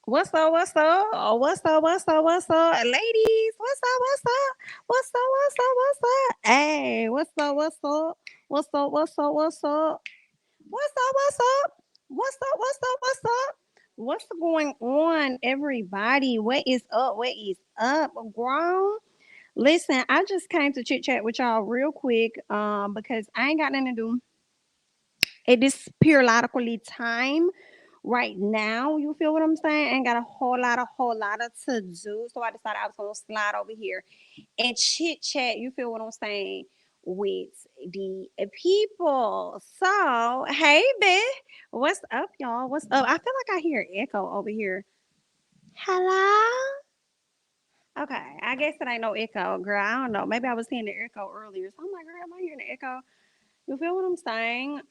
What's up? What's up? Oh, what's up? What's up? What's up, ladies? What's up? What's up? What's up? What's up? What's up? Hey, what's up? What's up? What's up? What's up? What's up? What's up? What's up? What's up? What's up? What's up? What's going on, everybody? What is up? What is up, grown? Listen, I just came to chit chat with y'all real quick, because I ain't got nothing to do at this periodically time right now. You feel what I'm saying? I ain't got a whole lot of to do. So I decided I was gonna slide over here and chit chat. You feel what I'm saying? With the people. So hey, babe, what's up, y'all? What's up? I feel like I hear echo over here. Hello. Okay, I guess it ain't no echo, girl. I don't know. Maybe I was hearing the echo earlier. So I'm like, girl, am I hearing the echo? You feel what I'm saying?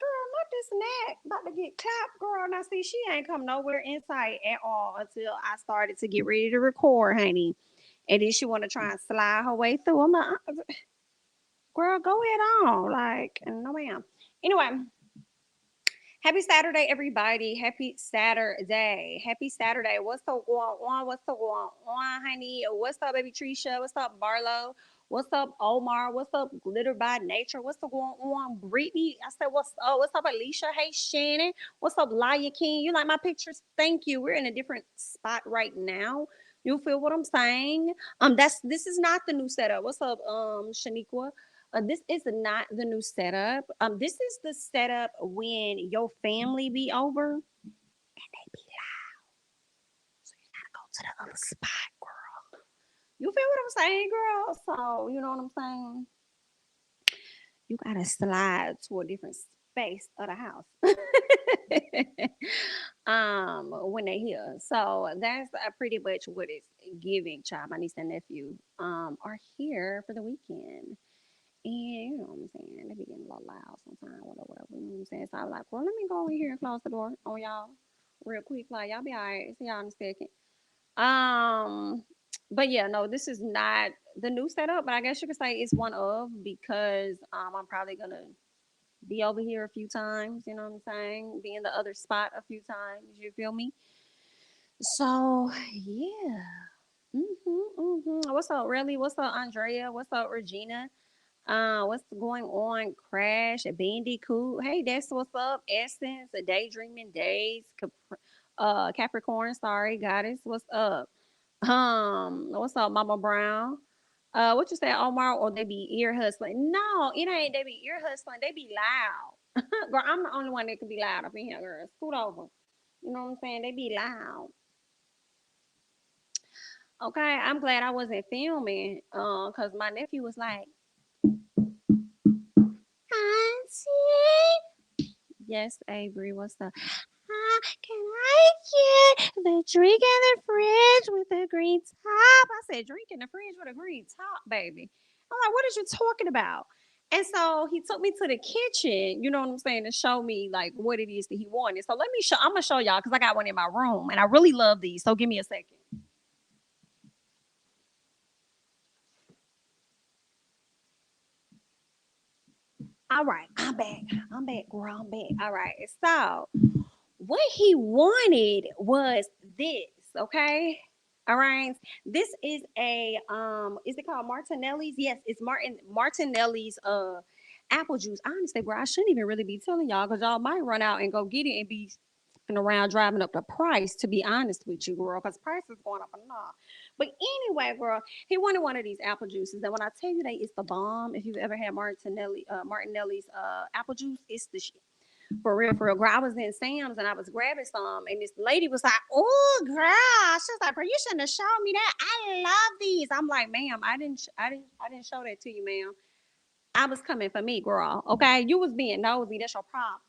Girl, not this neck about to get clapped, girl. Now, see, she ain't come nowhere in sight at all until I started to get ready to record, honey. And then she want to try and slide her way through. I'm like, girl, go ahead on. Like, no, ma'am. Anyway, happy Saturday, everybody. Happy Saturday. Happy Saturday. What's up going on? What's up going on, honey? What's up, baby Trisha? What's up, Barlow? What's up, Omar? What's up, Glitter by Nature? What's up going on, Brittany? I said, what's up? What's up, Alicia? Hey, Shannon. What's up, Laya King? You like my pictures? Thank you. We're in a different spot right now. You feel what I'm saying? This is not the new setup. What's up, Shaniqua? This is not the new setup. This is the setup when your family be over and they be loud. So you gotta go to the other spot, girl. You feel what I'm saying, girl? So you know what I'm saying? You gotta slide to a different space of the house. When they here. So that's pretty much what it's giving, child. My niece and nephew are here for the weekend. And you know what I'm saying? They be getting a little loud sometimes, whatever. You know what I'm saying? So I was like, well, let me go in here and close the door on y'all real quick. Like, y'all be all right. See y'all in a second. Um, but yeah, no, this is not the new setup, but I guess you could say it's one of because I'm probably gonna be over here a few times, you know what I'm saying? Be in the other spot a few times, you feel me? So yeah. What's up, really? What's up, Andrea? What's up, Regina? What's going on? Crash, Bandicoot. Hey, that's what's up. Essence, Daydreaming Days, Capricorn. Sorry, Goddess. What's up? What's up, Mama Brown? What you say, Omar? Or they be ear hustling? No, it ain't. They be ear hustling. They be loud. Girl, I'm the only one that can be loud up in here, girl. Scoot over. You know what I'm saying? They be loud. Okay, I'm glad I wasn't filming. Cause my nephew was like, Auntie. Yes, Avery, what's up? Can I get the drink in the fridge with the green top? I said, drink in the fridge with a green top, baby. I'm like, what is you talking about? And so he took me to the kitchen, you know what I'm saying, to show me like what it is that he wanted. So let me show, I'm gonna show y'all because I got one in my room and I really love these. So give me a second. All right, I'm back. I'm back, girl. I'm back. All right. So what he wanted was this, okay? All right. This is a is it called Martinelli's? Yes, it's Martinelli's apple juice. Honestly, bro, I shouldn't even really be telling y'all because y'all might run out and go get it and be around driving up the price, to be honest with you, girl, because price is going up and up. But anyway, girl, he wanted one of these apple juices. And when I tell you that it's the bomb, if you've ever had Martinelli's apple juice, it's the shit. For real, for real. Girl, I was in Sam's and I was grabbing some, and this lady was like, "Oh, girl," she was like, "Girl, you shouldn't have shown me that. I love these." I'm like, "Ma'am, I didn't show that to you, ma'am. I was coming for me, girl. Okay, you was being nosy. That's your problem.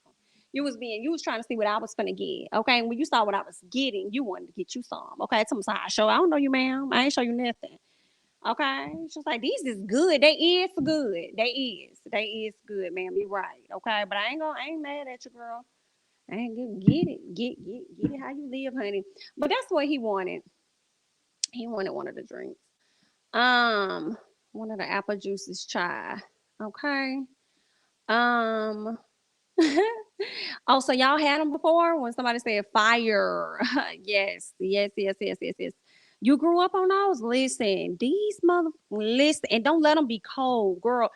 You was trying to see what I was finna get. Okay, and when you saw what I was getting, you wanted to get you some. Okay, some side show. I don't know you, ma'am. I ain't show you nothing. Okay, she's like, these is good. They is good. They is good, ma'am. You're right. Okay, but I ain't mad at you, girl. I ain't get it. Get it how you live, honey. But that's what he wanted. He wanted one of the drinks. Um, one of the apple juices. Try. Okay. Um, Oh, so y'all had them before when somebody said fire? Yes, yes, yes, yes, yes, yes. You grew up on those? Listen, these listen, and don't let them be cold, girl.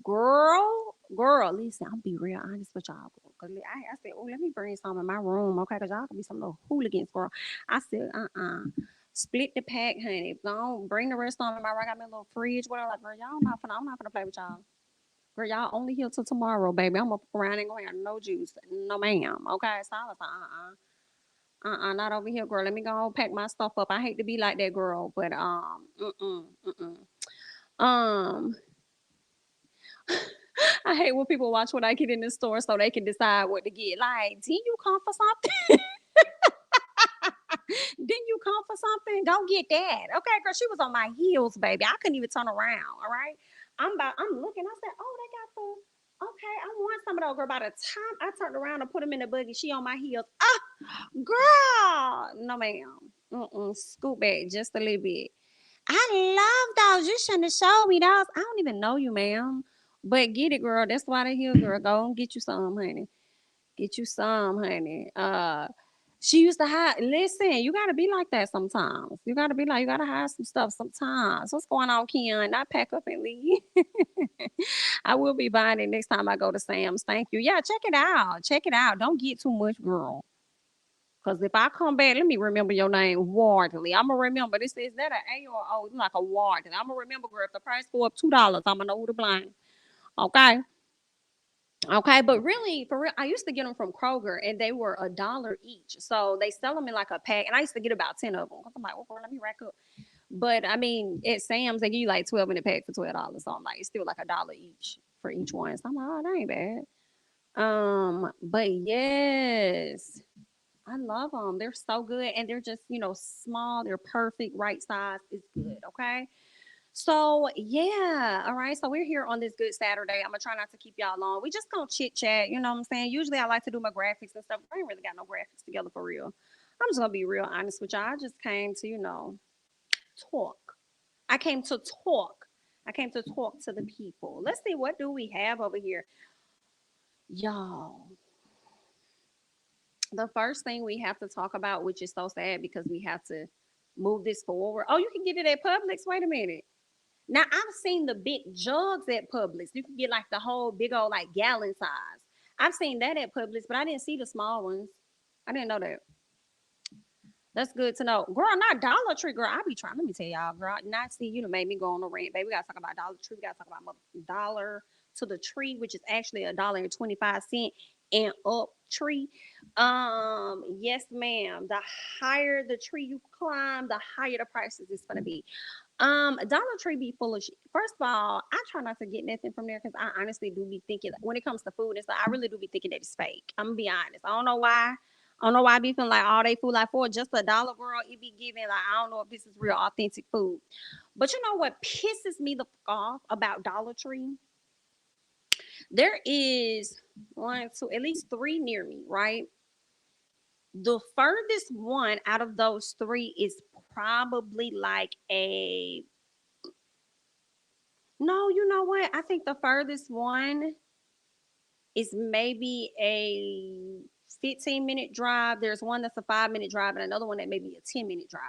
Girl, listen, I'll be real honest with y'all. Cause I said, oh, let me bring some in my room, okay? Cause y'all can be some little hooligans, girl. I said, split the pack, honey. Don't bring the rest of them in my room. I got my little fridge, whatever. Like, girl, I'm not gonna play with y'all. Girl, y'all only here till tomorrow, baby. I'm up around and going to have no juice. No, ma'am. Okay, so I was like, not over here, girl. Let me go and pack my stuff up. I hate to be like that, girl, but um, I hate when people watch what I get in the store so they can decide what to get. Like, didn't you come for something? Didn't you come for something? Go get that. Okay, girl, she was on my heels, baby. I couldn't even turn around. All right. I'm looking. I said, oh, they got the okay, I want some of those, girl. By the time I turned around and put them in the buggy, she on my heels. Ah, girl. No, ma'am. Scoot back just a little bit. I love those. You shouldn't have showed me those. I don't even know you, ma'am. But get it, girl. That's why they here, girl. Go and get you some, honey. Get you some, honey. She used to hide. Listen, you gotta be like that sometimes. You gotta be like, you gotta hide some stuff sometimes. What's going on, Keon? Not pack up and leave. I will be buying it next time I go to Sam's. Thank you. Yeah, check it out. Check it out. Don't get too much, girl. Cause if I come back, let me remember your name, Wardley. I'ma remember. This is that an A or O? It's like a Wardley. I'ma remember, girl. If the price go up $2, I'ma know who to blame. Okay. Okay, but really, for real, I used to get them from Kroger, and they were $1 each. So they sell them in like a pack, and I used to get about 10 of them. I'm like, well, let me rack up. But I mean, at Sam's, they give you like 12 in a pack for $12. So I'm like, it's still like $1 each for each one. So I'm like, oh, that ain't bad. But yes, I love them. They're so good, and they're just small. They're perfect, right size. It's good. Okay. So yeah, all right. So we're here on this good Saturday. I'm gonna try not to keep y'all long. We just gonna chit chat. You know what I'm saying? Usually I like to do my graphics and stuff. I ain't really got no graphics together for real. I'm just gonna be real honest with y'all. I just came to talk. I came to talk. I came to talk to the people. Let's see, what do we have over here, y'all. The first thing we have to talk about, which is so sad because we have to move this forward. Oh, you can get it at Publix. Wait a minute. Now I've seen the big jugs at Publix. You can get like the whole big old like gallon size. I've seen that at Publix, but I didn't see the small ones. I didn't know that. That's good to know. Girl, not Dollar Tree, girl. I be trying. Let me tell y'all, girl. Not see, you know, made me go on a rant, baby. We gotta talk about Dollar Tree. We gotta talk about dollar to the tree, which is actually $1.25 and up tree. Yes, ma'am. The higher the tree you climb, the higher the prices is gonna be. Dollar Tree be full of shit. First of all, I try not to get nothing from there because I honestly do be thinking when it comes to food and stuff, I really do be thinking that it's fake. I'm gonna be honest. I don't know why. I don't know why I be feeling like all they food like for just $1, girl. It be giving like I don't know if this is real authentic food. But you know what pisses me the fuck off about Dollar Tree? There is one, two, at least three near me, right? The furthest one out of those three is probably like a no, you know what? I think the furthest one is maybe a 15-minute drive. There's one that's a 5-minute drive, and another one that may be a 10-minute drive.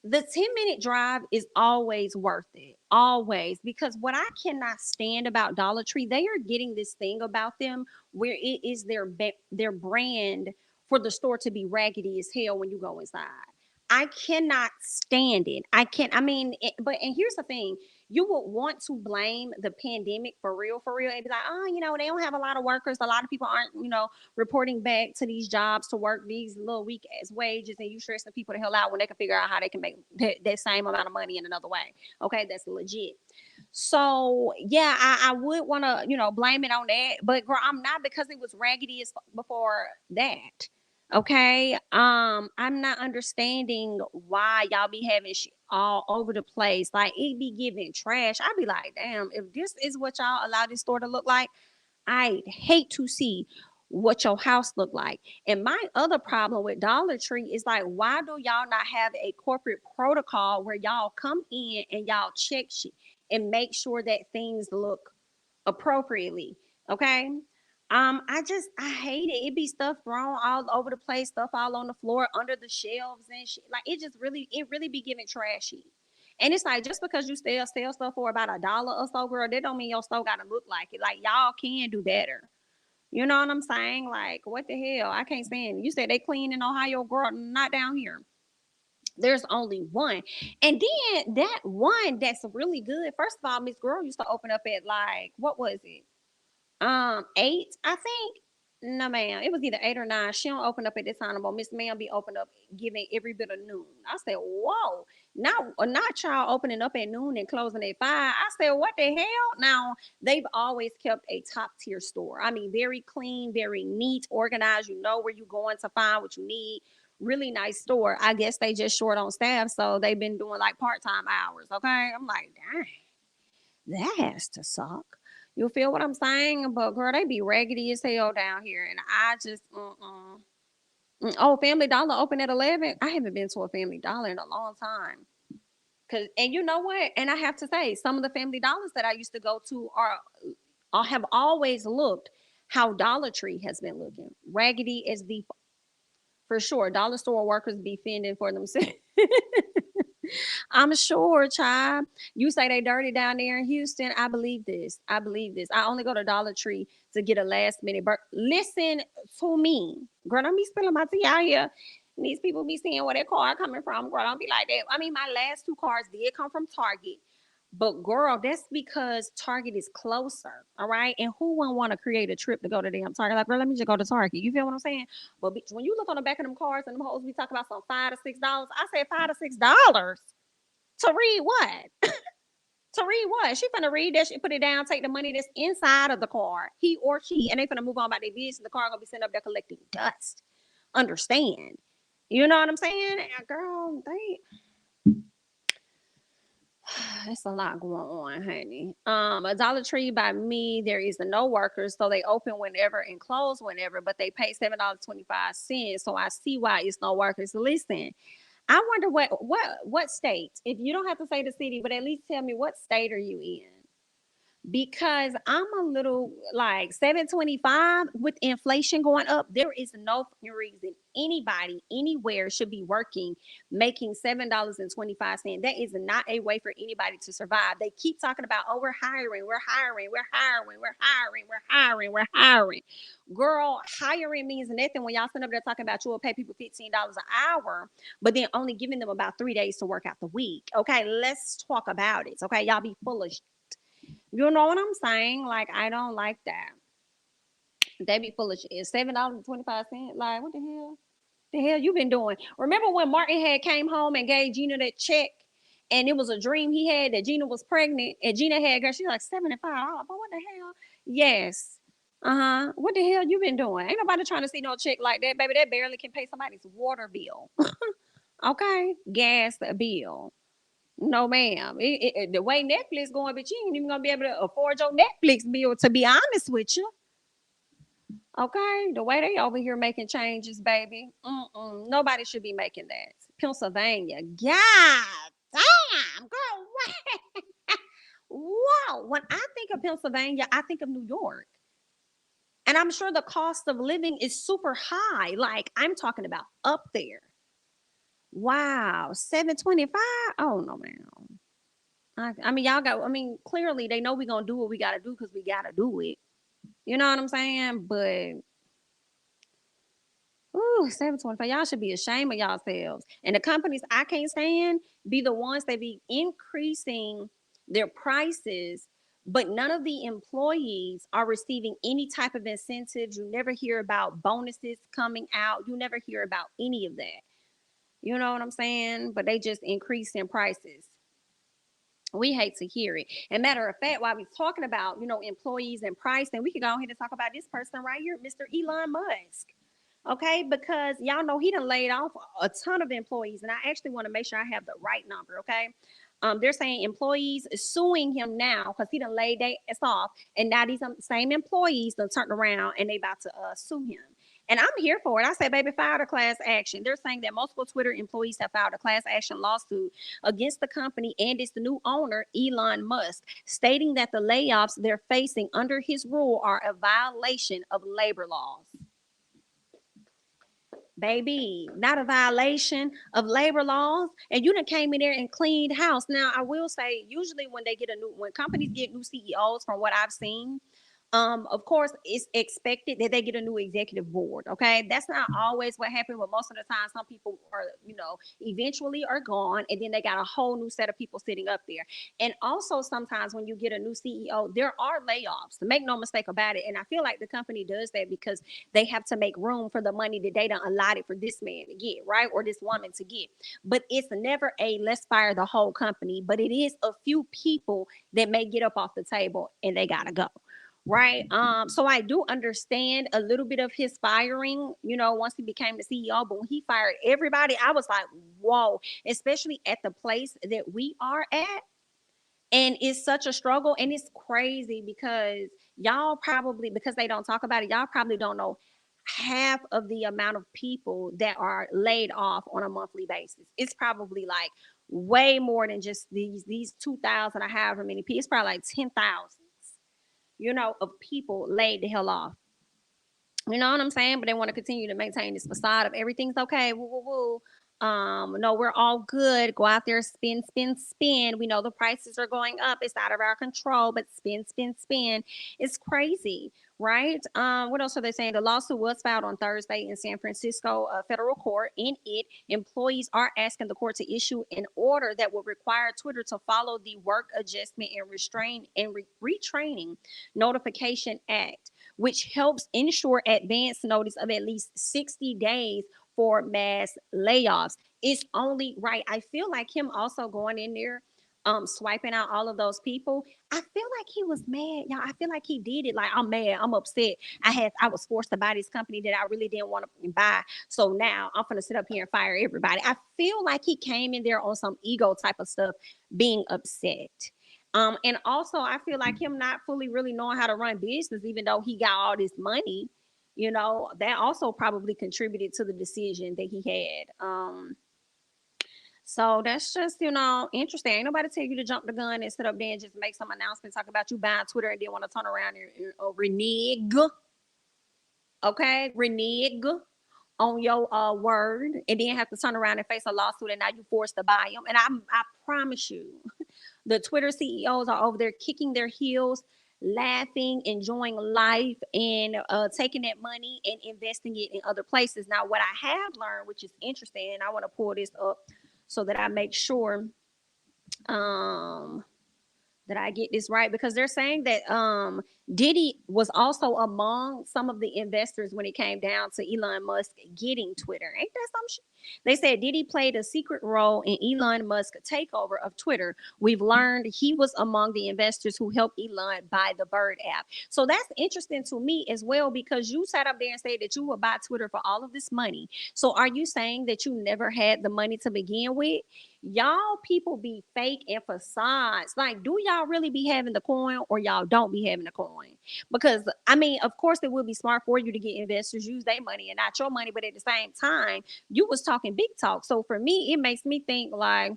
The 10-minute drive is always worth it. Always. Because what I cannot stand about Dollar Tree, they are getting this thing about them where it is their brand for the store to be raggedy as hell when you go inside. I cannot stand it. I mean, and here's the thing. You would want to blame the pandemic for real, and be like, oh, they don't have a lot of workers. A lot of people aren't, reporting back to these jobs to work these little weak ass wages, and you stressing people the hell out when they can figure out how they can make that same amount of money in another way. Okay, that's legit. So yeah, I would want to blame it on that, but girl, I'm not because it was raggedy as before that. Okay, I'm not understanding why y'all be having shit all over the place. Like it be giving trash. I be like, damn, if this is what y'all allow this store to look like, I hate to see what your house look like. And my other problem with Dollar Tree is like, why do y'all not have a corporate protocol where y'all come in and y'all check shit and make sure that things look appropriately? Okay. I hate it. It be stuff thrown all over the place, stuff all on the floor, under the shelves and shit. Like it really be giving trashy. And it's like just because you sell stuff for about $1 or so, girl, that don't mean your store gotta look like it. Like y'all can do better. You know what I'm saying? Like what the hell? I can't stand it. You said they clean in Ohio, girl, not down here. There's only one. And then that one that's really good. First of all, Miss Girl used to open up at like what was it? 8, I think. No, ma'am. It was either 8 or 9. She don't open up at this time, but Miss Ma'am be open up giving every bit of noon. I said, whoa. Not y'all opening up at noon and closing at 5. I said, what the hell? Now they've always kept a top tier store. I mean, very clean, very neat, organized. You know where you're going to find what you need. Really nice store. I guess they just short on staff, so they've been doing like part-time hours. Okay. I'm like, dang, that has to suck. You feel what I'm saying? But girl, they be raggedy as hell down here, and I just Oh, Family Dollar open at 11. I haven't been to a Family Dollar in a long time. And you know what? And I have to say, some of the Family Dollars that I used to go to have always looked how Dollar Tree has been looking, raggedy as the for sure. Dollar store workers be fending for themselves. I'm sure, child. You say they dirty down there in Houston. I believe this. I believe this. I only go to Dollar Tree to get a last minute Listen to me. Girl, don't be spilling my tea out here. And these people be seeing where their car coming from. Girl, don't be like that. I mean, my last 2 cars did come from Target. But girl, that's because Target is closer. All right. And who wouldn't want to create a trip to go to damn Target? Like, girl, let me just go to Target. You feel what I'm saying? But when you look on the back of them cars and them hoes, we talk about some $5 to $6. I said $5 to $6 to read what? To read what? She finna read that shit, put it down, take the money that's inside of the car, he or she, and they finna move on about their business. The car gonna be sitting up there collecting dust. Understand? You know what I'm saying? Girl, it's a lot going on, honey. A Dollar Tree by me, there is no workers, so they open whenever and close whenever, but they pay $7.25. So I see why it's no workers. Listen, I wonder what state. If you don't have to say the city, but at least tell me what state are you in? Because I'm a little like 725 with inflation going up. There is no reason anybody anywhere should be working making $7.25. That is not a way for anybody to survive. They keep talking about, oh, we're hiring, we're hiring, we're hiring, we're hiring, we're hiring, we're hiring. Girl, hiring means nothing when y'all sit up there talking about you will pay people $15 an hour, but then only giving them about 3 days to work out the week. Okay, let's talk about it. Okay, y'all be full of you know what I'm saying? Like, I don't like that. They be full of shit. $7.25. Like, what the hell? The hell you been doing? Remember when Martin had came home and gave Gina that check, and it was a dream he had that Gina was pregnant, and Gina had girl. She's like $75. But what the hell? Yes. What the hell you been doing? Ain't nobody trying to see no check like that, baby. That barely can pay somebody's water bill. Okay, gas bill. No, ma'am. The way Netflix going, but you ain't even gonna be able to afford your Netflix bill. To be honest with you, okay. The way they over here making changes, baby. Nobody should be making that. Pennsylvania, God damn, girl. What? Whoa. When I think of Pennsylvania, I think of New York, and I'm sure the cost of living is super high. Like I'm talking about up there. Wow, 725. Oh no, man. I mean, y'all got. I mean, clearly they know we gonna do what we gotta do because we gotta do it. You know what I'm saying? But ooh, 725. Y'all should be ashamed of yourselves. And the companies I can't stand be the ones that be increasing their prices, but none of the employees are receiving any type of incentives. You never hear about bonuses coming out. You never hear about any of that. You know what I'm saying? But they just increase in prices. We hate to hear it. And matter of fact, while we're talking about, employees and price, then we can go ahead and talk about this person right here, Mr. Elon Musk. Okay, because y'all know he done laid off a ton of employees, and I actually want to make sure I have the right number. Okay, they're saying employees suing him now because he done laid their ass off, and now these same employees done turned around and they about to sue him. And I'm here for it. I say, baby, file a class action. They're saying that multiple Twitter employees have filed a class action lawsuit against the company and its new owner, Elon Musk, stating that the layoffs they're facing under his rule are a violation of labor laws. Baby, not a violation of labor laws. And you done came in there and cleaned house. Now, I will say, usually when companies get new CEOs, from what I've seen, of course, it's expected that they get a new executive board. Okay, that's not always what happens, but most of the time, some people are, eventually are gone, and then they got a whole new set of people sitting up there. And also, sometimes when you get a new CEO, there are layoffs. Make no mistake about it. And I feel like the company does that because they have to make room for the money that they done allotted for this man to get, right, or this woman to get. But it's never a let's fire the whole company. But it is a few people that may get up off the table and they gotta go, right? So I do understand a little bit of his firing, once he became the CEO. But when he fired everybody, I was like, whoa, especially at the place that we are at. And it's such a struggle, and it's crazy because y'all probably, because they don't talk about it, y'all probably don't know half of the amount of people that are laid off on a monthly basis. It's probably like way more than just these 2,000 or however many people. It's probably like 10,000, of people laid the hell off. You know what I'm saying? But they want to continue to maintain this facade of everything's okay. Woo, woo, woo. No, we're all good. Go out there, spin, spin, spin. We know the prices are going up. It's out of our control, but spin, spin, spin. It's crazy, right? What else are they saying? The lawsuit was filed on Thursday in San Francisco federal court. In it, employees are asking the court to issue an order that will require Twitter to follow the Work Adjustment and Retraining Notification Act, which helps ensure advance notice of at least 60 days for mass layoffs. It's only right. I feel like him also going in there, swiping out all of those people. I feel like he was mad, y'all. I feel like he did it. Like, I'm mad. I'm upset. I was forced to buy this company that I really didn't want to buy. So now I'm gonna sit up here and fire everybody. I feel like he came in there on some ego type of stuff, being upset. And also I feel like him not fully really knowing how to run business, even though he got all this money, that also probably contributed to the decision that he had. So that's just, interesting. Ain't nobody tell you to jump the gun and sit up there and just make some announcement, talk about you buying Twitter and then want to turn around and renege, okay? Renege on your word, and then have to turn around and face a lawsuit, and now you forced to buy them. And I promise you, the Twitter CEOs are over there kicking their heels, laughing, enjoying life, and taking that money and investing it in other places. Now, what I have learned, which is interesting, and I want to pull this up so that I make sure um, that I get this right, because they're saying that Diddy was also among some of the investors when it came down to Elon Musk getting Twitter. Ain't that some shit? They said Diddy played a secret role in Elon Musk's takeover of Twitter. We've learned he was among the investors who helped Elon buy the Bird app. So that's interesting to me as well, because you sat up there and said that you would buy Twitter for all of this money. So are you saying that you never had the money to begin with? Y'all people be fake and facades. Like, do y'all really be having the coin, or y'all don't be having the coin? Because I mean, of course, it would be smart for you to get investors use their money and not your money, but at the same time, you was talking big talk. So for me, it makes me think like,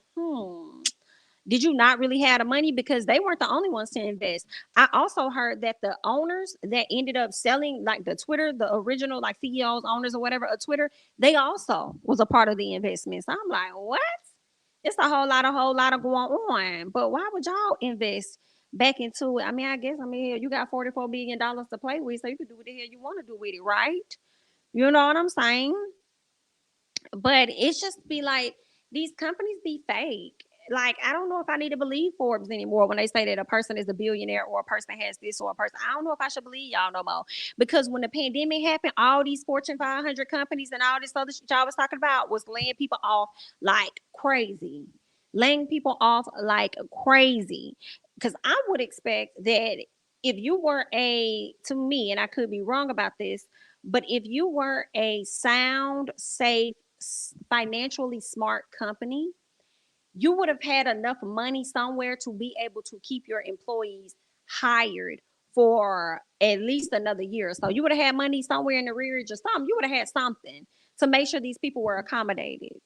did you not really have the money? Because they weren't the only ones to invest. I also heard that the owners that ended up selling, like the Twitter, the original like CEOs, owners or whatever of Twitter, they also was a part of the investment. So I'm like, what? It's a whole lot of going on. But why would y'all invest back into it? I mean, I guess you got $44 billion to play with, so you can do what the hell you want to do with it, right? You know what I'm saying? But it's just be like, these companies be fake. Like, I don't know if I need to believe Forbes anymore when they say that a person is a billionaire or a person has this or a person. I don't know if I should believe y'all no more. Because when the pandemic happened, all these Fortune 500 companies and all this other shit y'all was talking about was laying people off like crazy. Laying people off like crazy. Because I would expect that if you were to me, and I could be wrong about this, but if you were a sound, safe, financially smart company, you would have had enough money somewhere to be able to keep your employees hired for at least another year. So you would have had money somewhere in the rearage or something. You would have had something to make sure these people were accommodated.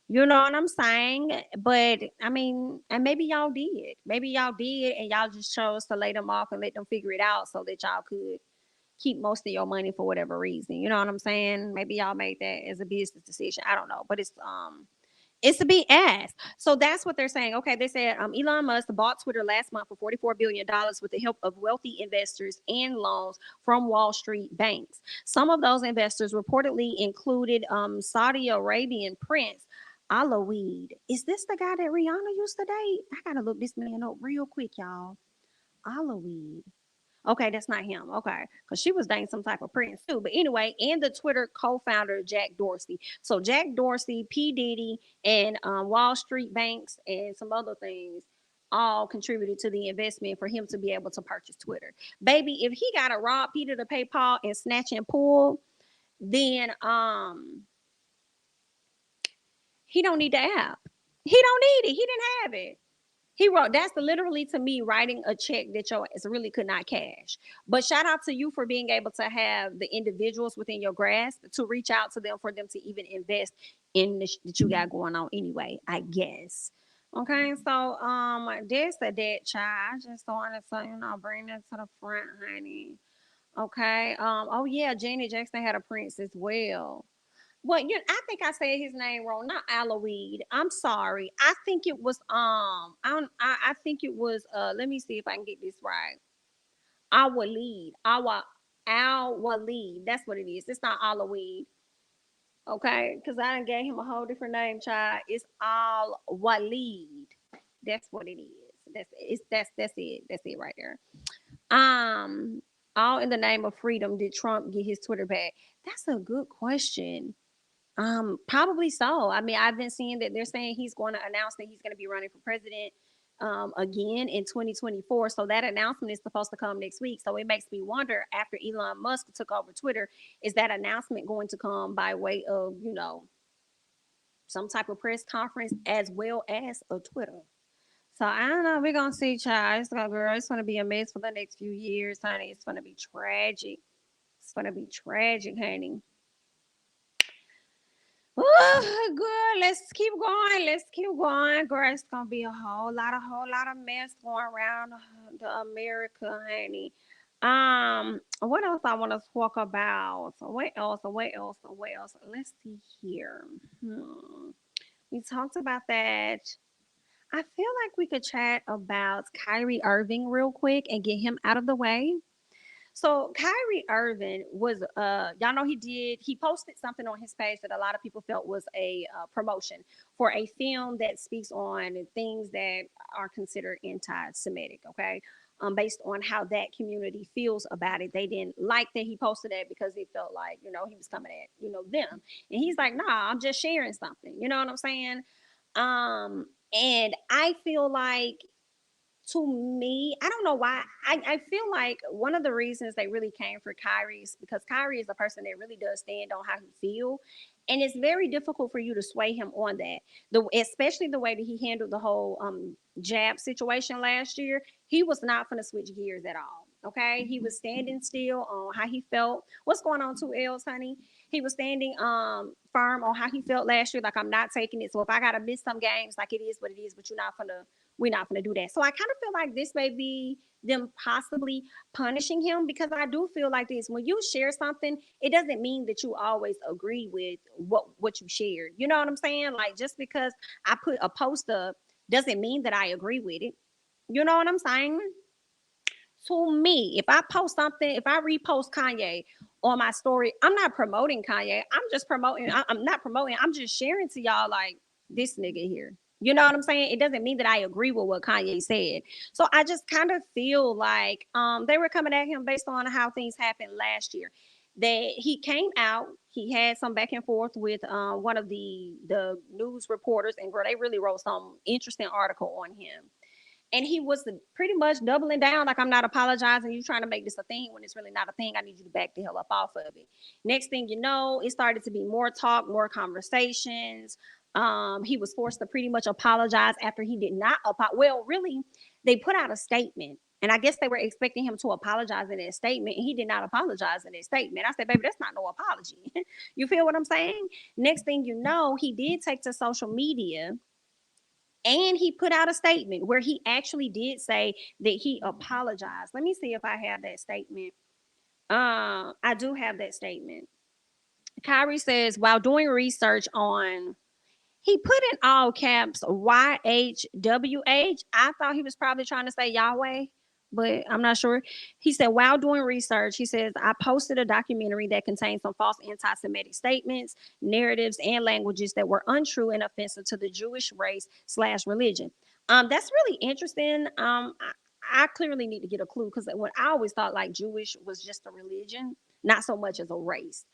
You know what I'm saying? But I mean, and maybe y'all did. Maybe y'all did, and y'all just chose to lay them off and let them figure it out so that y'all could keep most of your money for whatever reason. You know what I'm saying? Maybe y'all made that as a business decision. I don't know, but it's to be asked. So that's what they're saying. Okay, they said Elon Musk bought Twitter last month for $44 billion with the help of wealthy investors and loans from Wall Street banks. Some of those investors reportedly included Saudi Arabian Prince Alaweed. Is this the guy that Rihanna used to date? I gotta look this man up real quick, y'all. Alaweed. Okay, that's not him. Okay, because she was dating some type of prince too. But anyway, and the Twitter co-founder Jack Dorsey. So Jack Dorsey, P Diddy, and Wall Street banks and some other things all contributed to the investment for him to be able to purchase Twitter. Baby, if he got to rob Peter to pay Paul and snatch and pull, then he don't need the app. He don't need it. He didn't have it. He wrote, that's literally to me writing a check that your ass really could not cash. But shout out to you for being able to have the individuals within your grasp to reach out to them for them to even invest in the that you got going on anyway, I guess. Okay, so that's a dead child. I just wanted to, bring that to the front, honey. Okay. Oh yeah, Janet Jackson had a prince as well. Well, I think I said his name wrong. Not Aloweed. I'm sorry. I think it was I think it was let me see if I can get this right. Al Walid. Al Walid. That's what it is. It's not Aloweed. Okay, because I done gave him a whole different name, child. It's Al Walid. That's what it is. That's it. That's it right there. Um, all in the name of freedom. Did Trump get his Twitter back? That's a good question. Probably so. I mean, I've been seeing that they're saying he's going to announce that he's going to be running for president again in 2024. So that announcement is supposed to come next week. So it makes me wonder after Elon Musk took over Twitter, is that announcement going to come by way of, some type of press conference as well as a Twitter? So I don't know. We're going to see, child. It's going to be a mess for the next few years, honey. It's going to be tragic. It's going to be tragic, honey. Oh, girl, let's keep going. Let's keep going. Girl, it's gonna be a whole lot of mess going around the America, honey. What else I want to talk about? What else? What else? What else? Let's see here. We talked about that. I feel like we could chat about Kyrie Irving real quick and get him out of the way. So Kyrie Irving was, y'all know he posted something on his page that a lot of people felt was a promotion for a film that speaks on things that are considered anti-Semitic. Okay, based on how that community feels about it, they didn't like that he posted that because he felt like he was coming at them, and he's like, nah, I'm just sharing something. You know what I'm saying? And I feel like to me, I don't know why. I feel like one of the reasons they really came for Kyrie is because Kyrie is a person that really does stand on how he feel. And it's very difficult for you to sway him on that. Especially the way that he handled the whole jab situation last year. He was not going to switch gears at all. Okay. He was standing still on how he felt. What's going on, 2 L's, honey? He was standing firm on how he felt last year. Like, I'm not taking it. So if I gotta miss some games, like, it is what it is, but we're not gonna do that. So I kind of feel like this may be them possibly punishing him, because I do feel like this: when you share something, it doesn't mean that you always agree with what you shared. You know what I'm saying? Like, just because I put a post up doesn't mean that I agree with it. You know what I'm saying? To me, if I post something, if I repost Kanye on my story, I'm not promoting Kanye. I'm just promoting. I'm not promoting. I'm just sharing to y'all, like, this nigga here. You know what I'm saying? It doesn't mean that I agree with what Kanye said. So I just kind of feel like they were coming at him based on how things happened last year. That he came out, he had some back and forth with one of the news reporters, and girl, they really wrote some interesting article on him, and he was pretty much doubling down, like, I'm not apologizing. You trying to make this a thing when it's really not a thing. I need you to back the hell up off of it. Next thing you know, it started to be more talk, more conversations. He was forced to pretty much apologize after he did not well, really, they put out a statement. And I guess they were expecting him to apologize in his statement, and he did not apologize in his statement. I said, baby, that's not no apology. You feel what I'm saying? Next thing you know, he did take to social media and he put out a statement where he actually did say that he apologized. Let me see if I have that statement. I do have that statement. Kyrie says, while doing research on, he put in all caps YHWH. I thought he was probably trying to say Yahweh, but I'm not sure. He said, while doing research, he says, I posted a documentary that contains some false anti Semitic statements, narratives, and languages that were untrue and offensive to the Jewish race/slash religion. That's really interesting. I clearly need to get a clue because when I always thought like Jewish was just a religion, not so much as a race.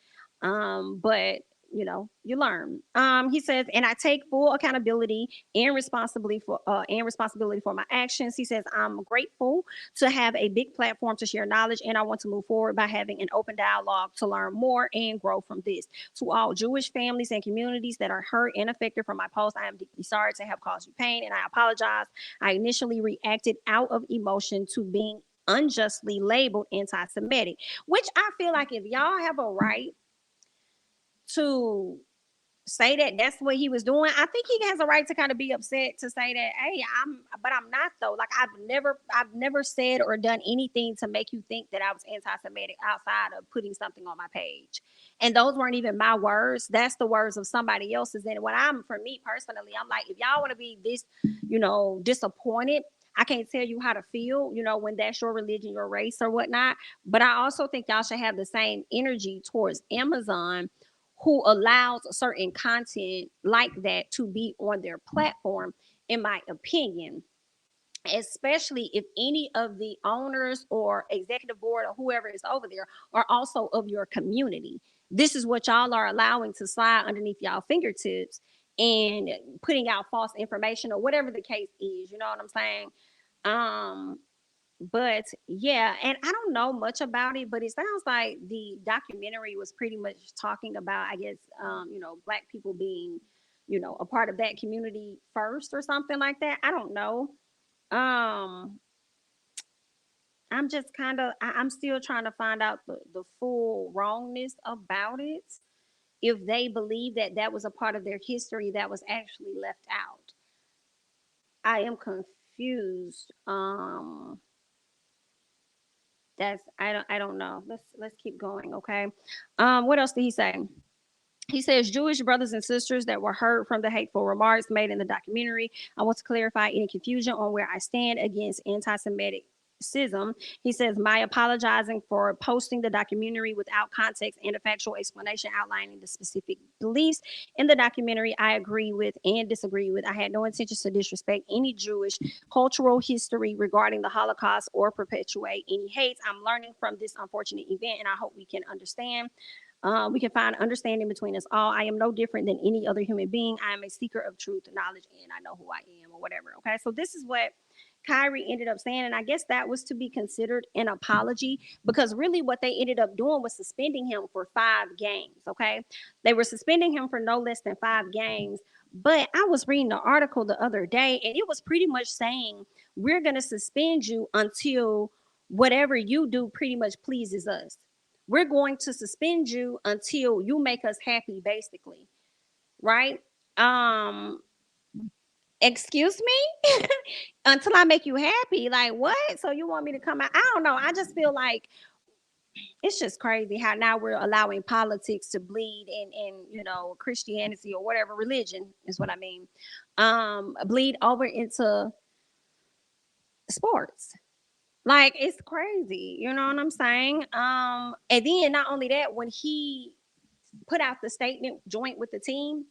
But you learn. He says, and I take full accountability and responsibility for my actions. He says, I'm grateful to have a big platform to share knowledge, and I want to move forward by having an open dialogue to learn more and grow from this. To all Jewish families and communities that are hurt and affected from my post, I am deeply sorry to have caused you pain, and I apologize. I initially reacted out of emotion to being unjustly labeled anti-Semitic, which I feel like if y'all have a right to say that that's what he was doing, I think he has a right to kind of be upset to say that, hey, but I'm not though. Like I've never said or done anything to make you think that I was anti-Semitic outside of putting something on my page. And those weren't even my words. That's the words of somebody else's. And for me personally, I'm like, if y'all want to be this, disappointed, I can't tell you how to feel, when that's your religion, your race, or whatnot. But I also think y'all should have the same energy towards Amazon, who allows certain content like that to be on their platform, in my opinion, especially if any of the owners or executive board or whoever is over there are also of your community. This is what y'all are allowing to slide underneath y'all fingertips and putting out false information or whatever the case is. You know what I'm saying? Um, but yeah, and I don't know much about it, but it sounds like the documentary was pretty much talking about, I guess, black people being, a part of that community first or something like that. I don't know. Um, I'm just kind of, I'm still trying to find out the full wrongness about it. If they believe that that was a part of their history that was actually left out, I am confused. I don't know. Let's keep going, okay? What else did he say? He says, Jewish brothers and sisters that were hurt from the hateful remarks made in the documentary, I want to clarify any confusion on where I stand against anti Semitic. He says, my apologizing for posting the documentary without context and a factual explanation outlining the specific beliefs in the documentary I agree with and disagree with. I had no intentions to disrespect any Jewish cultural history regarding the Holocaust or perpetuate any hate. I'm learning from this unfortunate event, and I hope we can find understanding between us all. I am no different than any other human being. I am a seeker of truth and knowledge, and I know who I am, or whatever. Okay, so this is what Kyrie ended up saying, and I guess that was to be considered an apology, because really what they ended up doing was suspending him for 5 games. Okay, they were suspending him for no less than 5 games. But I was reading the article the other day, and it was pretty much saying we're going to suspend you until whatever you do pretty much pleases us. We're going to suspend you until you make us happy, basically, right? Um, excuse me? Until I make you happy. Like, what? So you want me to come out? I don't know. I just feel like it's just crazy how now we're allowing politics to bleed in Christianity or whatever religion is what I mean. Bleed over into sports. Like, it's crazy. You know what I'm saying? And then not only that, when he put out the statement joint with the team,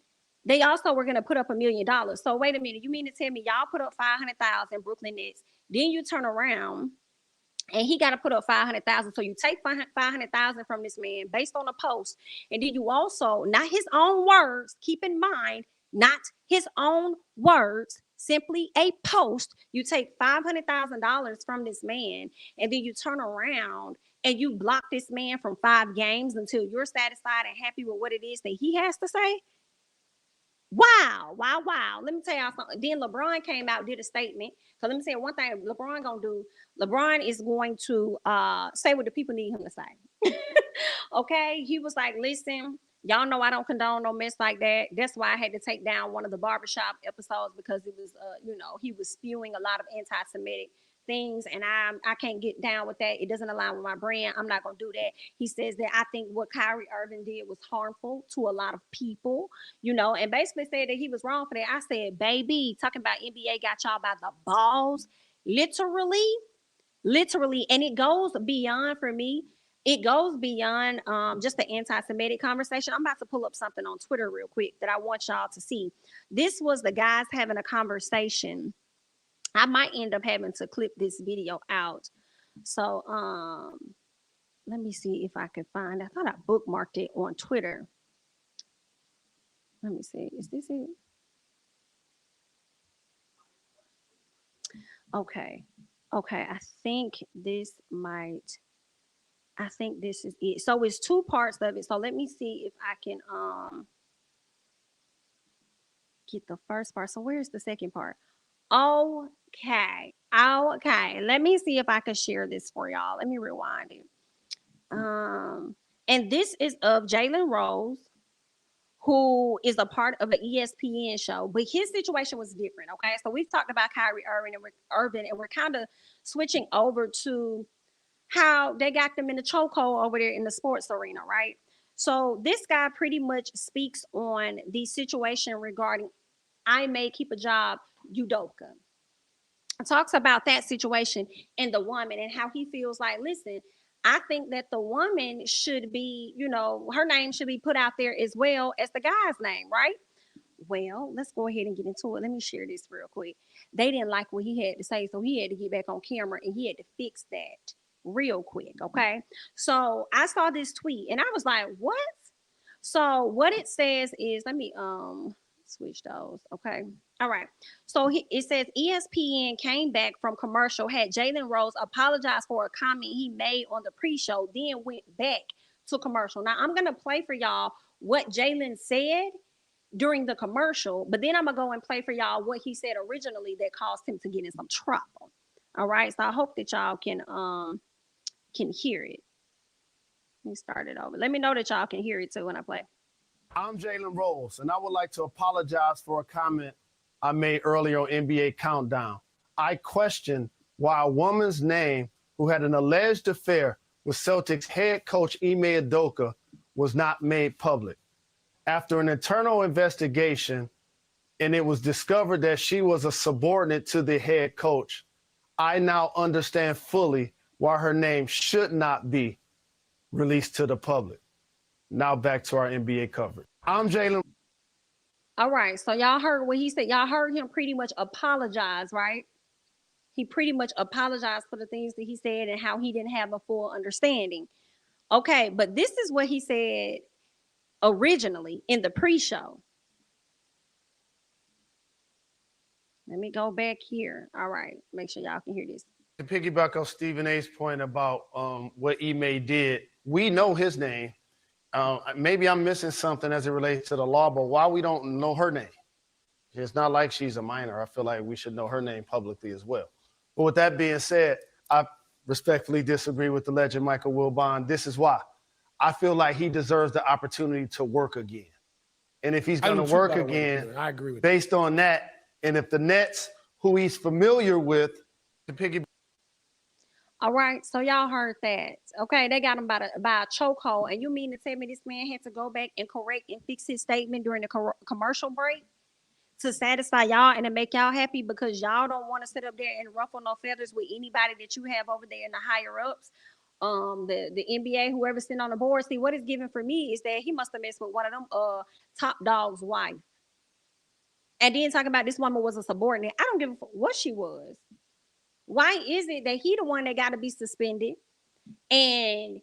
they also were going to put up $1 million. So wait a minute, you mean to tell me y'all put up 500,000 Brooklyn Nets, then you turn around and he got to put up 500,000. So you take 500,000 from this man based on a post, and then you also, not his own words, keep in mind, not his own words, simply a post. You take $500,000 from this man, and then you turn around and you block this man from 5 games until you're satisfied and happy with what it is that he has to say. Wow. Let me tell y'all something. Then LeBron came out, did a statement. So let me say one thing LeBron gonna do. LeBron is going to say what the people need him to say. Okay? He was like, listen, y'all know I don't condone no mess like that. That's why I had to take down one of the barbershop episodes because it was he was spewing a lot of anti-Semitic things, and I can't get down with that. It doesn't align with my brand. I'm not gonna do that. He says that I think what Kyrie Irving did was harmful to a lot of people, and basically said that he was wrong for that. I said, baby, talking about NBA got y'all by the balls, literally, literally, and it goes beyond for me. It goes beyond just the anti-Semitic conversation. I'm about to pull up something on Twitter real quick that I want y'all to see. This was the guys having a conversation. I might end up having to clip this video out. So let me see if I can find. I thought I bookmarked it on Twitter. Let me see. Is this it? Okay. I think this is it. So it's two parts of it. So let me see if I can get the first part. So where's the second part? Okay. Let me see if I can share this for y'all. Let me rewind it. And this is of Jalen Rose, who is a part of an ESPN show, but his situation was different. Okay, so we've talked about Kyrie Irving, and we're kind of switching over to how they got them in the chokehold over there in the sports arena, right? So this guy pretty much speaks on the situation regarding I may keep a job, Udoka. Talks about that situation and the woman and how he feels like, listen, I think that the woman should be, her name should be put out there as well as the guy's name, right? Well, let's go ahead and get into it. Let me share this real quick. They didn't like what he had to say, so he had to get back on camera and he had to fix that real quick, okay? So I saw this tweet and I was like, what? So what it says is, let me switch those, okay? All right. So it says ESPN came back from commercial, had Jalen Rose apologize for a comment he made on the pre-show, then went back to commercial. Now I'm gonna play for y'all what Jalen said during the commercial, but then I'm gonna go and play for y'all what he said originally that caused him to get in some trouble. All right. So I hope that y'all can hear it. Let me start it over. Let me know that y'all can hear it too when I play. I'm Jalen Rose, and I would like to apologize for a comment I made earlier on NBA Countdown. I question why a woman's name who had an alleged affair with Celtics head coach Ime Udoka was not made public. After an internal investigation, and it was discovered that she was a subordinate to the head coach, I now understand fully why her name should not be released to the public. Now back to our NBA coverage. I'm Jalen. All right. So y'all heard what he said. Y'all heard him pretty much apologize, right? He pretty much apologized for the things that he said and how he didn't have a full understanding. Okay, but this is what he said originally in the pre-show. Let me go back here. All right. Make sure y'all can hear this. To piggyback on Stephen A's point about what Ime did, we know his name. Maybe I'm missing something as it relates to the law, but why we don't know her name? It's not like she's a minor. I feel like we should know her name publicly as well. But with that being said, I respectfully disagree with the legend Michael Wilbon. This is why. I feel like he deserves the opportunity to work again. And if he's going to work again, I agree with based on that, and if the Nets, who he's familiar with, to piggyback. All right, so y'all heard that. Okay, they got him by a chokehold. And you mean to tell me this man had to go back and correct and fix his statement during the commercial break to satisfy y'all and to make y'all happy because y'all don't want to sit up there and ruffle no feathers with anybody that you have over there in the higher ups, the NBA, whoever's sitting on the board. See, what it's given for me is that he must have messed with one of them top dogs' wife. And then talking about this woman was a subordinate. I don't give a fuck what she was. Why is it that he the one that got to be suspended, and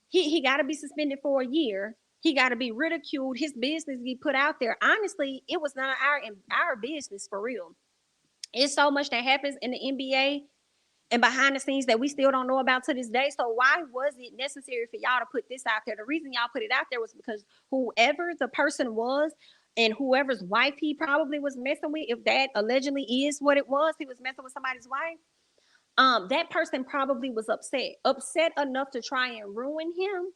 he got to be suspended for a year? He got to be ridiculed. His business be put out there. Honestly, it was not our business for real. It's so much that happens in the NBA and behind the scenes that we still don't know about to this day. So why was it necessary for y'all to put this out there? The reason y'all put it out there was because whoever the person was, and whoever's wife he probably was messing with, if that allegedly is what it was, he was messing with somebody's wife. That person probably was upset enough to try and ruin him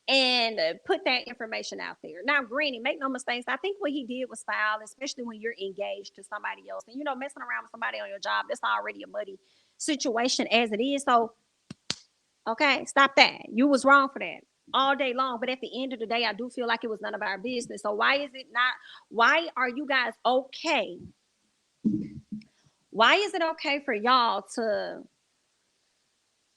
and put that information out there. Now, granted, make no mistakes. I think what he did was foul, especially when you're engaged to somebody else. And, messing around with somebody on your job, that's already a muddy situation as it is. So, okay, stop that. You was wrong for that all day long. But at the end of the day, I do feel like it was none of our business. So, why is it not? Why are you guys okay? Why is it okay for y'all to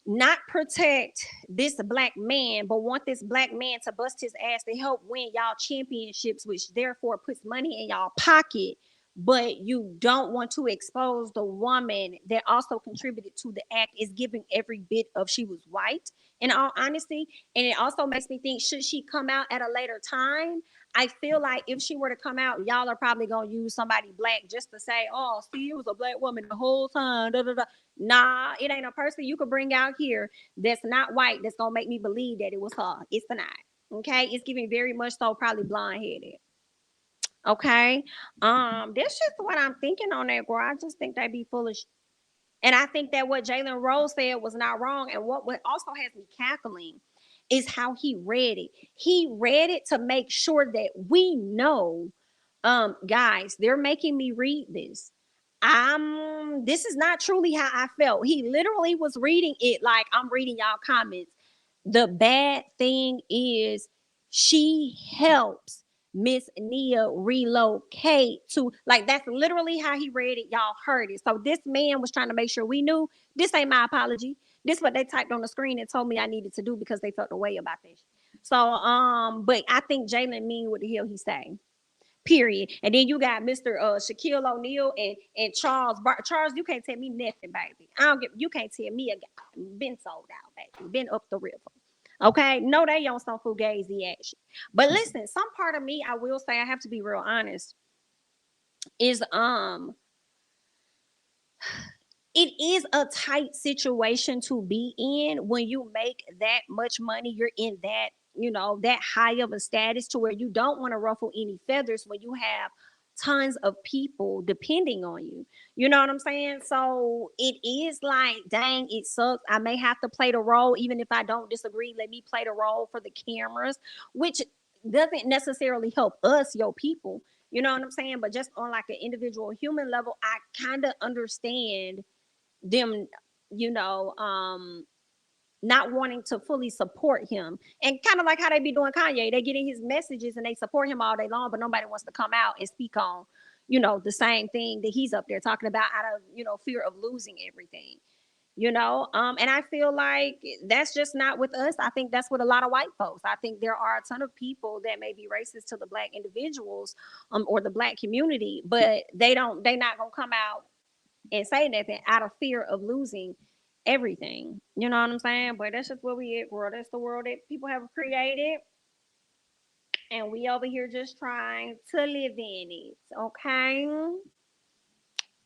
not protect this black man, but want this black man to bust his ass to help win y'all championships, which therefore puts money in y'all pocket, but you don't want to expose the woman that also contributed to the act, is giving every bit of she was white, in all honesty. And it also makes me think, should she come out at a later time? I feel like if she were to come out, y'all are probably gonna use somebody black just to say, "Oh, see, it was a black woman the whole time." Da, da, da. Nah, it ain't a person you could bring out here that's not white that's gonna make me believe that it was her. It's not. Okay, it's giving very much so probably blonde headed. Okay, that's just what I'm thinking on that, girl. I just think they be foolish, and I think that what Jalen Rose said was not wrong. And what also has me cackling is how he read it. He read it to make sure that we know, guys, they're making me read this. This is not truly how I felt. He literally was reading it like I'm reading y'all comments. The bad thing is she helps Miss Nia relocate to, like, that's literally how he read it. Y'all heard it. So this man was trying to make sure we knew this ain't my apology. This is what they typed on the screen and told me I needed to do because they felt the way about this. So but I think Jalen mean what the hell he saying. Period. And then you got Mr. Shaquille O'Neal and Charles, you can't tell me nothing, baby. I don't get. You can't tell me a guy been sold out, baby. Been up the river. Okay, no, they on some fugazi action. But listen, some part of me, I will say, I have to be real honest, is it is a tight situation to be in when you make that much money. You're in that, that high of a status to where you don't want to ruffle any feathers when you have tons of people depending on you. You know what I'm saying? So it is like, dang, it sucks. I may have to play the role, even if I don't disagree. Let me play the role for the cameras, which doesn't necessarily help us, your people. You know what I'm saying? But just on like an individual human level, I kind of understand them, you know, not wanting to fully support him. And kind of like how they be doing Kanye. They get in his messages and they support him all day long, but nobody wants to come out and speak on, the same thing that he's up there talking about out of, fear of losing everything. And I feel like that's just not with us. I think that's with a lot of white folks. I think there are a ton of people that may be racist to the black individuals, or the black community, but they not gonna come out and say nothing out of fear of losing everything. You know what I'm saying? But that's just where we at, world. That's the world that people have created. And we over here just trying to live in it. Okay.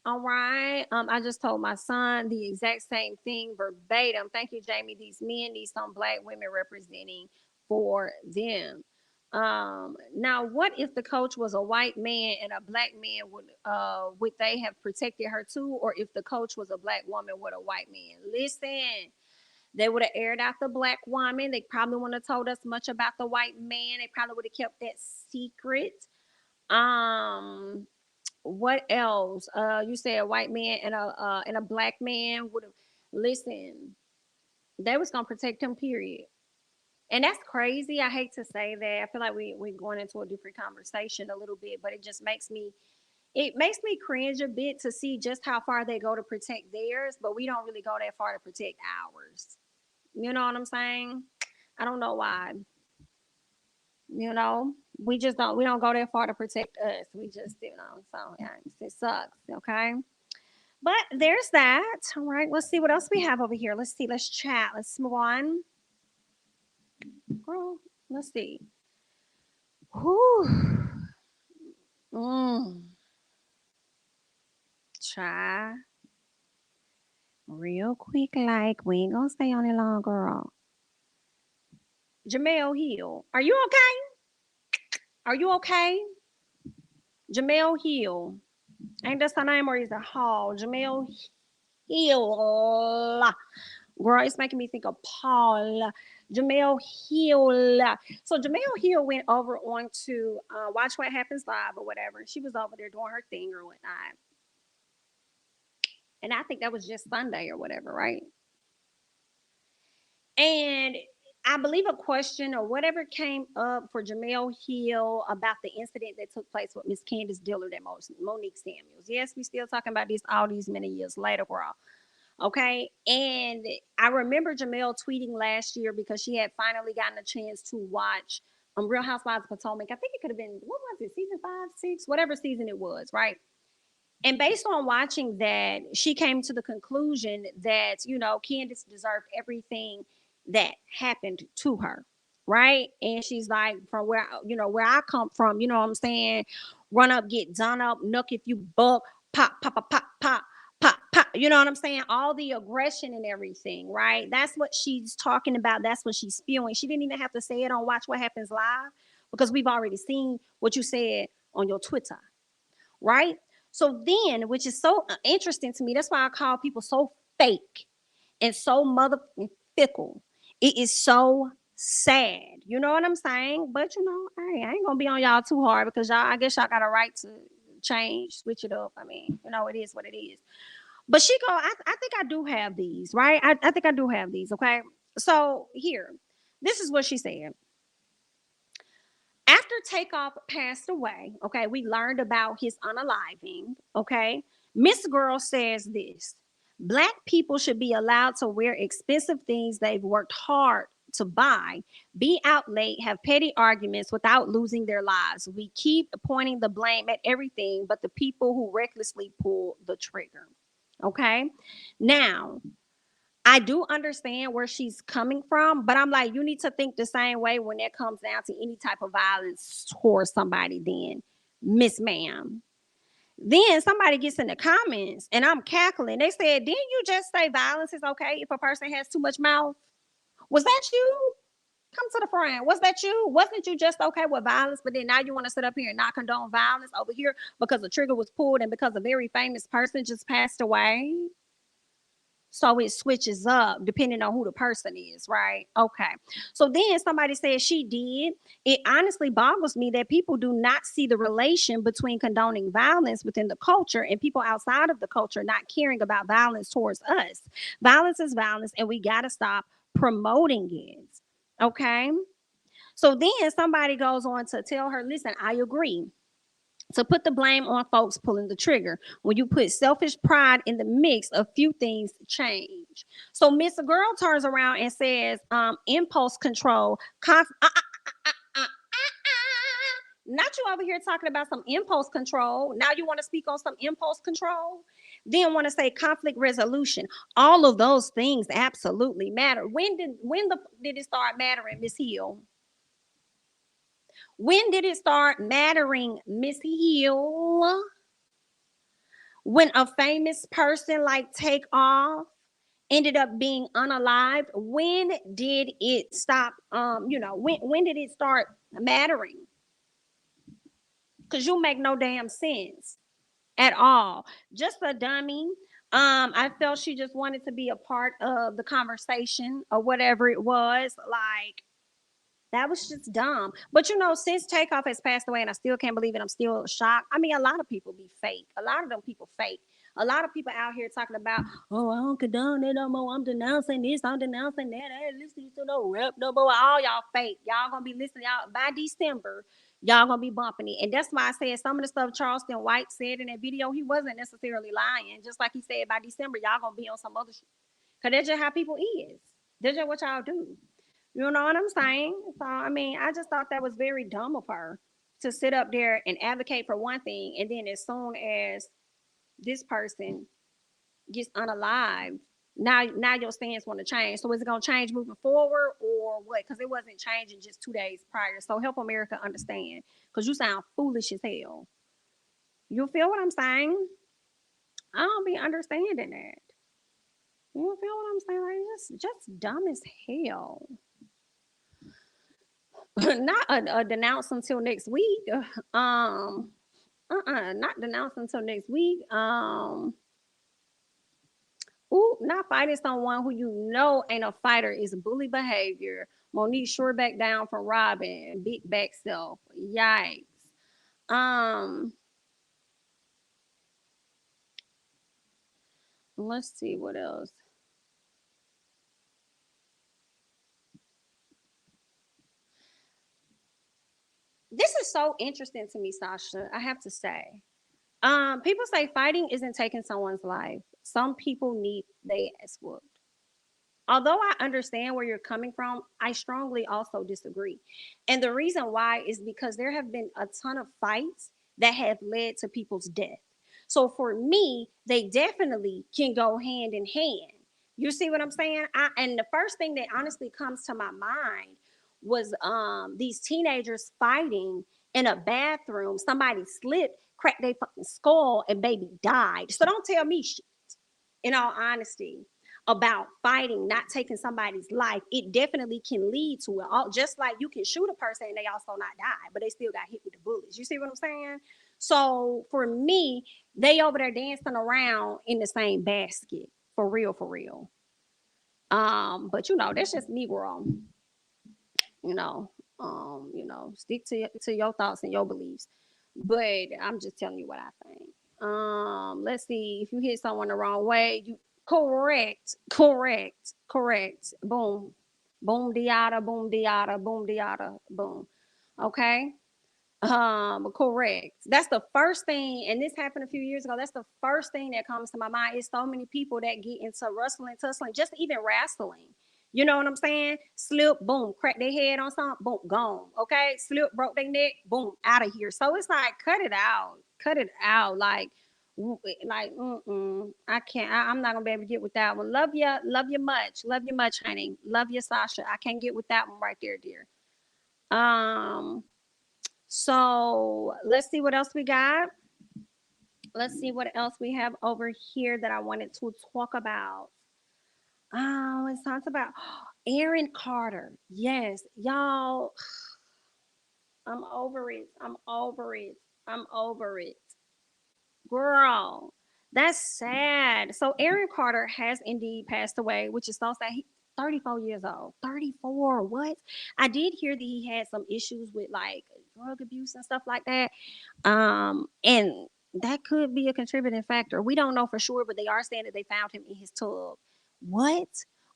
All right. I just told my son the exact same thing verbatim. Thank you, Jamie. These men need some black women representing for them. Now, what if the coach was a white man and a black man, would they have protected her too? Or if the coach was a black woman with a white man? Listen, they would have aired out the black woman. They probably wouldn't have told us much about the white man. They probably would have kept that secret. Um, what else? You said a white man and a black man would have. Listen, they was gonna protect him. Period. And that's crazy. I hate to say that. I feel like we're going into a different conversation a little bit, but it makes me cringe a bit to see just how far they go to protect theirs, but we don't really go that far to protect ours. You know what I'm saying? I don't know why. You know, we don't go that far to protect us. We just, so yeah, it sucks. Okay. But there's that. All right. Let's see what else we have over here. Let's see. Let's chat. Let's move on. Girl, let's see. Whew. Mm. Try real quick. Like, we ain't gonna stay on it long, girl. Jemele Hill. Are you okay? Are you okay? Jemele Hill. Ain't that her name or is it Hall? Jemele Hill. Girl, it's making me think of Paul. Jemele Hill. So Jemele Hill went over on to Watch What Happens Live or whatever. She was over there doing her thing or whatnot. And I think that was just Sunday or whatever, right? And I believe a question or whatever came up for Jemele Hill about the incident that took place with Miss Candace Dillard and Monique Samuels. Yes, we still talking about this all these many years later, girl. Okay. And I remember Jemele tweeting last year because she had finally gotten a chance to watch Real Housewives of Potomac. I think it could have been, what was it, season 5, 6, whatever season it was, right? And based on watching that, she came to the conclusion that, Candace deserved everything that happened to her. Right. And she's like, from where I come from, you know what I'm saying? Run up, get done up, nuck if you buck, pop, pop, pop, pop, pop, pop, pop. You know what I'm saying? All the aggression and everything. Right. That's what she's talking about. That's what she's spewing. She didn't even have to say it on Watch What Happens Live because we've already seen what you said on your Twitter, right? So then, which is so interesting to me, that's why I call people so fake and so mother fickle. It is so sad. You know what I'm saying? But hey, I ain't gonna be on y'all too hard because y'all, I guess y'all got a right to change, switch it up. I mean, it is what it is. But she go, I think I do have these, right? I think I do have these, okay? So here, this is what she said. After Takeoff passed away, okay, we learned about his unaliving, okay? Miss Girl says this: Black people should be allowed to wear expensive things they've worked hard to buy, be out late, have petty arguments without losing their lives. We keep pointing the blame at everything but the people who recklessly pull the trigger. Okay? Now, I do understand where she's coming from, but I'm like, you need to think the same way when it comes down to any type of violence towards somebody, then, Miss Ma'am. Then somebody gets in the comments and I'm cackling. They said, didn't you just say violence is okay if a person has too much mouth? Was that you? Come to the front. Was that you? Wasn't you just okay with violence, but then now you want to sit up here and not condone violence over here because the trigger was pulled and because a very famous person just passed away? So it switches up depending on who the person is, right? Okay. So then somebody says she did. It honestly boggles me that people do not see the relation between condoning violence within the culture and people outside of the culture not caring about violence towards us. Violence is violence, and we got to stop promoting it. Okay. So then somebody goes on to tell her, listen, I agree. To put the blame on folks pulling the trigger. When you put selfish pride in the mix, a few things change. So Miss Girl turns around and says, impulse control, not you over here talking about some impulse control. Now you want to speak on some impulse control. Then want to say conflict resolution. All of those things absolutely matter. When did it start mattering, Miss Hill? When did it start mattering, Miss Hill? When a famous person like Takeoff ended up being unalived, when did it stop? When did it start mattering? Because you make no damn sense at all. Just a dummy. I felt she just wanted to be a part of the conversation or whatever it was. Like, that was just dumb. But since Takeoff has passed away, and I still can't believe it, I'm still shocked. I mean, a lot of people be fake. A lot of them people fake. A lot of people out here talking about, oh, I don't condone it no more. I'm denouncing this. I'm denouncing that. I ain't listening to no rap no more. All y'all fake. Y'all gonna be listening. Y'all by December, y'all gonna be bumping it. And that's why I said some of the stuff Charleston White said in that video, he wasn't necessarily lying. Just like he said, by December, y'all gonna be on some other shit. Cause that's just how people is. That's just what y'all do. You know what I'm saying? So I mean, I just thought that was very dumb of her to sit up there and advocate for one thing, and then as soon as this person gets unalived, now your stance want to change. So is it gonna change moving forward or what? Because it wasn't changing just 2 days prior. So help America understand, because you sound foolish as hell. You feel what I'm saying? I don't be understanding that. You feel what I'm saying? Like, just dumb as hell. Not a denounce until next week. Um, Not denounced until next week. Ooh, not fighting someone who you know ain't a fighter is bully behavior. Monique sure back down from Robin. Big back self. Yikes. Um, let's see what else. This is so interesting to me, Sasha. I have to say. People say fighting isn't taking someone's life. Some people need they ass whooped. Although I understand where you're coming from, I strongly also disagree. And the reason why is because there have been a ton of fights that have led to people's death. So for me, they definitely can go hand in hand. You see what I'm saying? And the first thing that honestly comes to my mind was these teenagers fighting in a bathroom. Somebody slipped, cracked their fucking skull, and baby died. So don't tell me shit, in all honesty, about fighting, not taking somebody's life. It definitely can lead to it. All, just like you can shoot a person and they also not die, but they still got hit with the bullets. You see what I'm saying? So for me, they over there dancing around in the same basket. For real, for real. But that's just Negro. You know, stick to your thoughts and your beliefs. But I'm just telling you what I think. Let's see. If you hit someone the wrong way, you correct. Boom, boom, diada, boom, diada, boom, diada, boom. Okay. Correct. That's the first thing, and this happened a few years ago. That's the first thing that comes to my mind. Is so many people that get into wrestling, tussling, just even wrestling. You know what I'm saying? Slip, boom, crack their head on something, boom, gone. Okay, slip, broke their neck, boom, out of here. So it's like, cut it out. I can't. I'm not gonna be able to get with that one. Love you much, honey. Love you, Sasha. I can't get with that one right there, dear. Um, so let's see what else we got. Let's see what else we have over here that I wanted to talk about. It's talks about Aaron Carter. Yes, y'all. I'm over it. I'm over it. I'm over it. Girl, that's sad. So Aaron Carter has indeed passed away, which is so sad. He 34 years old. 34. What? I did hear that he had some issues with like drug abuse and stuff like that. And that could be a contributing factor. We don't know for sure, but they are saying that they found him in his tub. What?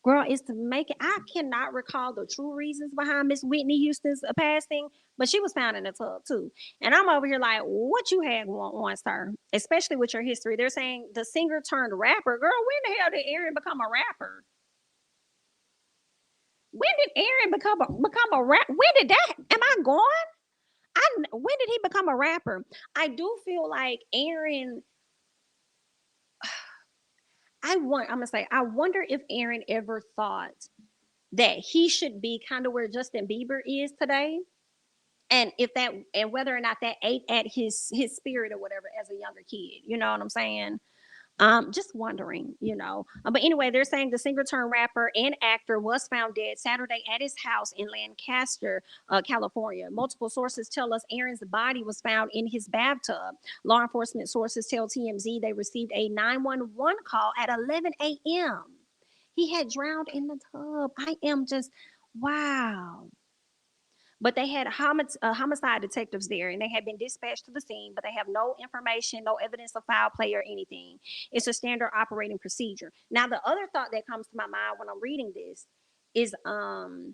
Girl, is to make it. I cannot recall the true reasons behind Miss Whitney Houston's passing, but she was found in a tub too. And I'm over here like, what you had going on, sir? Especially with your history. They're saying the singer turned rapper. Girl, when the hell did Aaron become a rapper? When did Aaron become a rap? When did that? Am I gone? When did he become a rapper? I do feel like Aaron. I'm gonna say I wonder if Aaron ever thought that he should be kind of where Justin Bieber is today, and if that and whether or not that ate at his spirit or whatever as a younger kid. You know what I'm saying? Just wondering, But anyway, they're saying the singer turned rapper and actor was found dead Saturday at his house in Lancaster, California. Multiple sources tell us Aaron's body was found in his bathtub. Law enforcement sources tell TMZ they received a 911 call at 11 a.m. He had drowned in the tub. I am just, wow. But they had homicide detectives there, and they had been dispatched to the scene, but they have no information, no evidence of foul play or anything. It's a standard operating procedure. Now, the other thought that comes to my mind when I'm reading this is the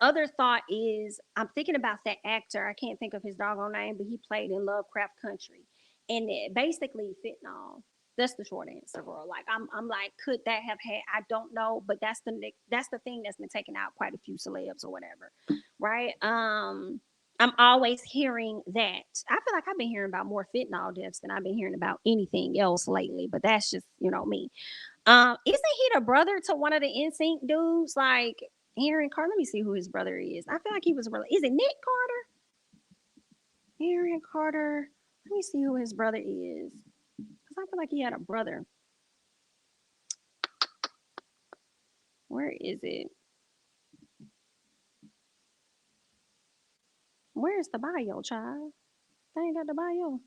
other thought is I'm thinking about that actor. I can't think of his doggone name, but he played in Lovecraft Country, and it basically fentanyl. That's the short answer, girl. Like I'm like, could that have had? I don't know, but that's the thing that's been taking out quite a few celebs or whatever, right? I'm always hearing that. I feel like I've been hearing about more fentanyl deaths than I've been hearing about anything else lately. But that's just me. Isn't he the brother to one of the NSYNC dudes? Like Aaron Carter. Let me see who his brother is. I feel like he was a brother. Is it Nick Carter? Aaron Carter. Let me see who his brother is. Because I feel like he had a brother. Where is it? Where's the bio, child? They ain't got the bio.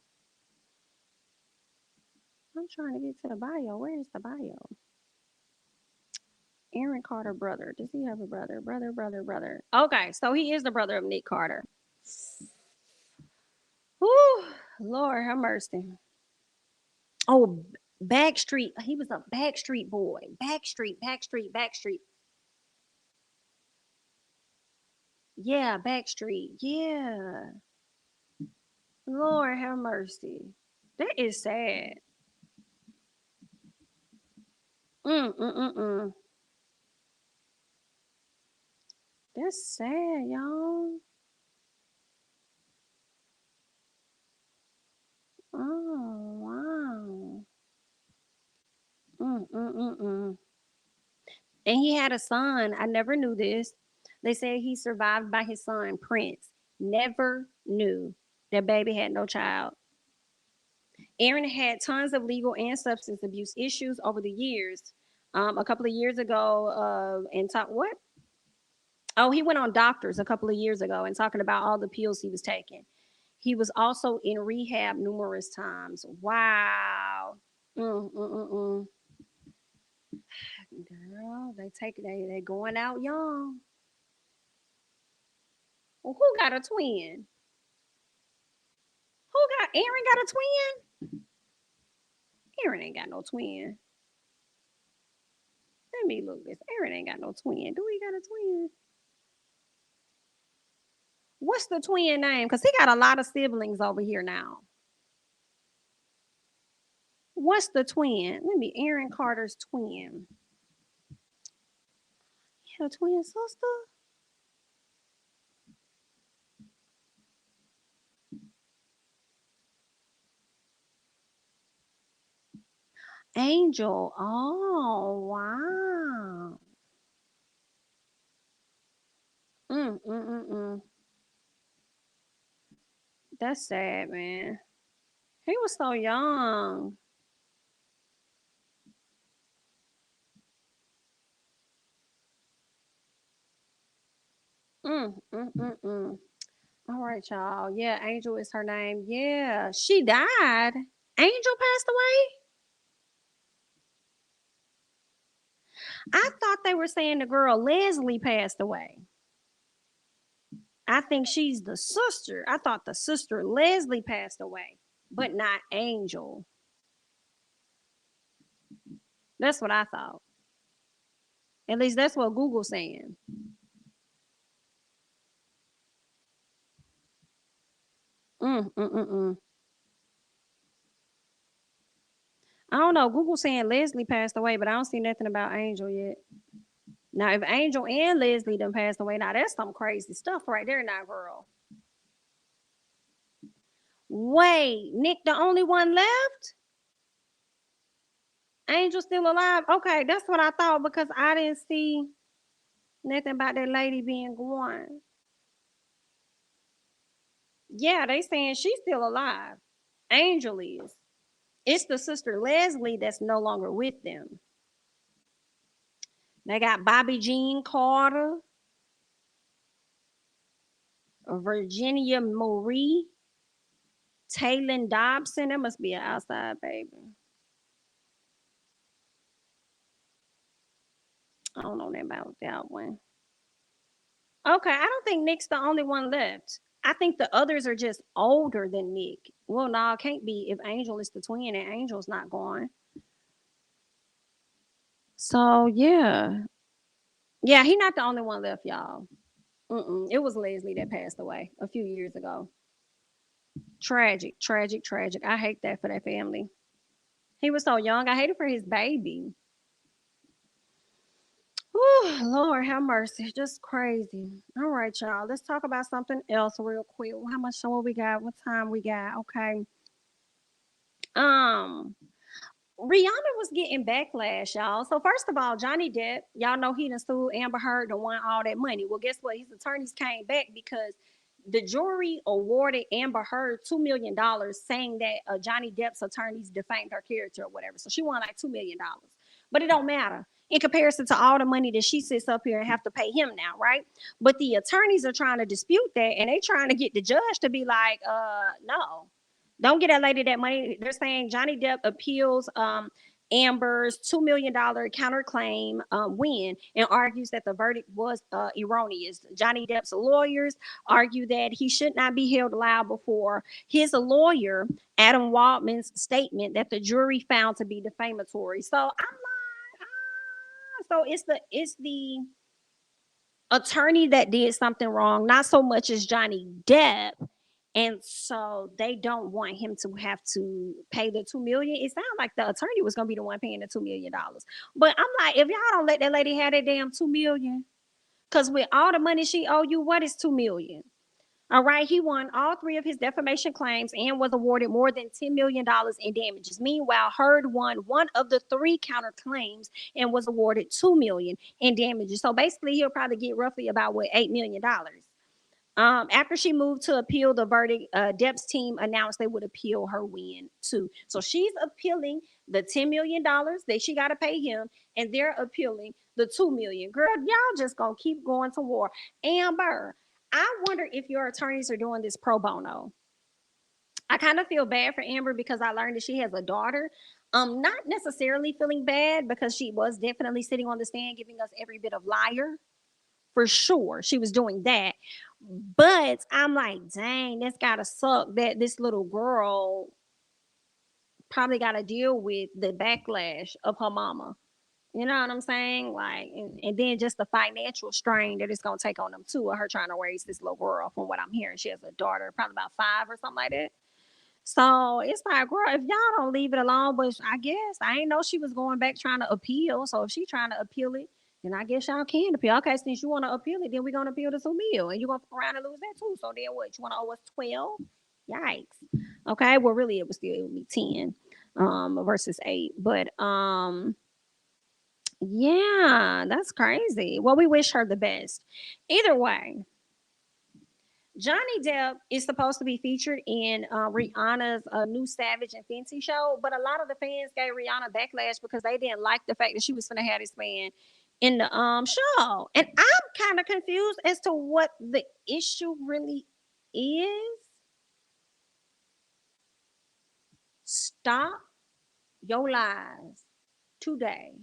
I'm trying to get to the bio. Where is the bio? Aaron Carter brother. Does he have a brother? Brother. Okay, so he is the brother of Nick Carter. Whew, Lord have mercy. Oh, Backstreet. He was a Backstreet boy. Backstreet. Yeah, Backstreet. Yeah. Lord have mercy. That is sad. Mm. That's sad, y'all. Oh, wow. Mm. And he had a son. I never knew this. They say he survived by his son, Prince. Never knew that baby had no child. Aaron had tons of legal and substance abuse issues over the years. A couple of years ago, and talk what? Oh, he went on doctors a couple of years ago and talking about all the pills he was taking. He was also in rehab numerous times. Wow. Mm. Girl, they going out young. Well, who got a twin? Who got Aaron got a twin? Aaron ain't got no twin. Let me look this. Aaron ain't got no twin. Do he got a twin? What's the twin name? Because he got a lot of siblings over here now. What's the twin? Let me Aaron Carter's twin. He had a twin sister? Angel. Oh, wow. Mm. That's sad, man. He was so young. Mm. All right, y'all. Yeah, Angel is her name. Yeah, she died. Angel passed away. I thought they were saying the girl Leslie passed away. I think she's the sister. I thought the sister Leslie passed away, but not Angel. That's what I thought. At least that's what Google's saying. Mm. I don't know. Google saying Leslie passed away, but I don't see nothing about Angel yet. Now, if Angel and Leslie done passed away, now that's some crazy stuff right there, now, girl. Wait, Nick, the only one left? Angel still alive? Okay, that's what I thought because I didn't see nothing about that lady being gone. Yeah, they saying she's still alive. Angel is. It's the sister Leslie that's no longer with them. They got Bobby Jean Carter, Virginia Marie, Taylor Dobson. That must be an outside baby. I don't know nothing about that one. Okay, I don't think Nick's the only one left. I think the others are just older than Nick. Well, no, it can't be if Angel is the twin and Angel's not gone. So yeah, he not the only one left, y'all. It was Leslie that passed away a few years ago. Tragic. I hate that for that family. He was so young. I hate it for his baby. Whew, Lord have mercy. Just crazy. All right, y'all. Let's talk about something else real quick. How much show we got? What time we got? Okay. Um, Rihanna was getting backlash, y'all. So first of all, Johnny Depp, y'all know he done sued Amber Heard and won all that money. Well, guess what? His attorneys came back because the jury awarded Amber Heard $2 million, saying that Johnny Depp's attorneys defamed her character or whatever. So she won like $2 million. But it don't matter. in comparison to all the money that she sits up here and have to pay him now, right? But the attorneys are trying to dispute that, and they trying to get the judge to be like, no, don't get that lady that money. They're saying Johnny Depp appeals Amber's $2 million counterclaim win, and argues that the verdict was erroneous. Johnny Depp's lawyers argue that he should not be held liable for his lawyer, Adam Waldman's statement that the jury found to be defamatory. So I'm like, so it's the attorney that did something wrong, not so much as Johnny Depp. And so they don't want him to have to pay the 2 million. It sounds like the attorney was gonna be the one paying the $2 million. But I'm like, if y'all don't let that lady have that damn 2 million, because with all the money she owe you, what is 2 million? All right, he won all three of his defamation claims and was awarded more than $10 million in damages. Meanwhile, Heard won one of the three counterclaims and was awarded 2 million in damages. So basically, he'll probably get roughly about what $8 million. After she moved to appeal the verdict, Depp's team announced they would appeal her win too. So she's appealing the $10 million that she got to pay him, and they're appealing the 2 million. Girl, y'all just gonna keep going to war. Amber, I wonder if your attorneys are doing this pro bono. I kind of feel bad for Amber because I learned that she has a daughter. Not necessarily feeling bad because she was definitely sitting on the stand giving us every bit of liar, for sure. She was doing that. But I'm like, dang, that's gotta suck that this little girl probably gotta deal with the backlash of her mama. You know what I'm saying? Like, and then just the financial strain that it's gonna take on them too, of her trying to raise this little girl. From what I'm hearing, she has a daughter, probably about 5 or something like that. So it's like, girl, if y'all don't leave it alone, but I guess I ain't know she was going back trying to appeal. So if she trying to appeal it, then I guess y'all can appeal. Okay, since you want to appeal it, then we're gonna appeal the 2 million, and you're gonna fuck around and lose that too. So then what? You want to owe us 12? Yikes. Okay, well really it would be 10 versus 8. But yeah, that's crazy. Well, we wish her the best. Either way, Johnny Depp is supposed to be featured in Rihanna's new Savage and Fenty show, but a lot of the fans gave Rihanna backlash because they didn't like the fact that she was going to have this man in the show. And I'm kind of confused as to what the issue really is. Stop your lies today.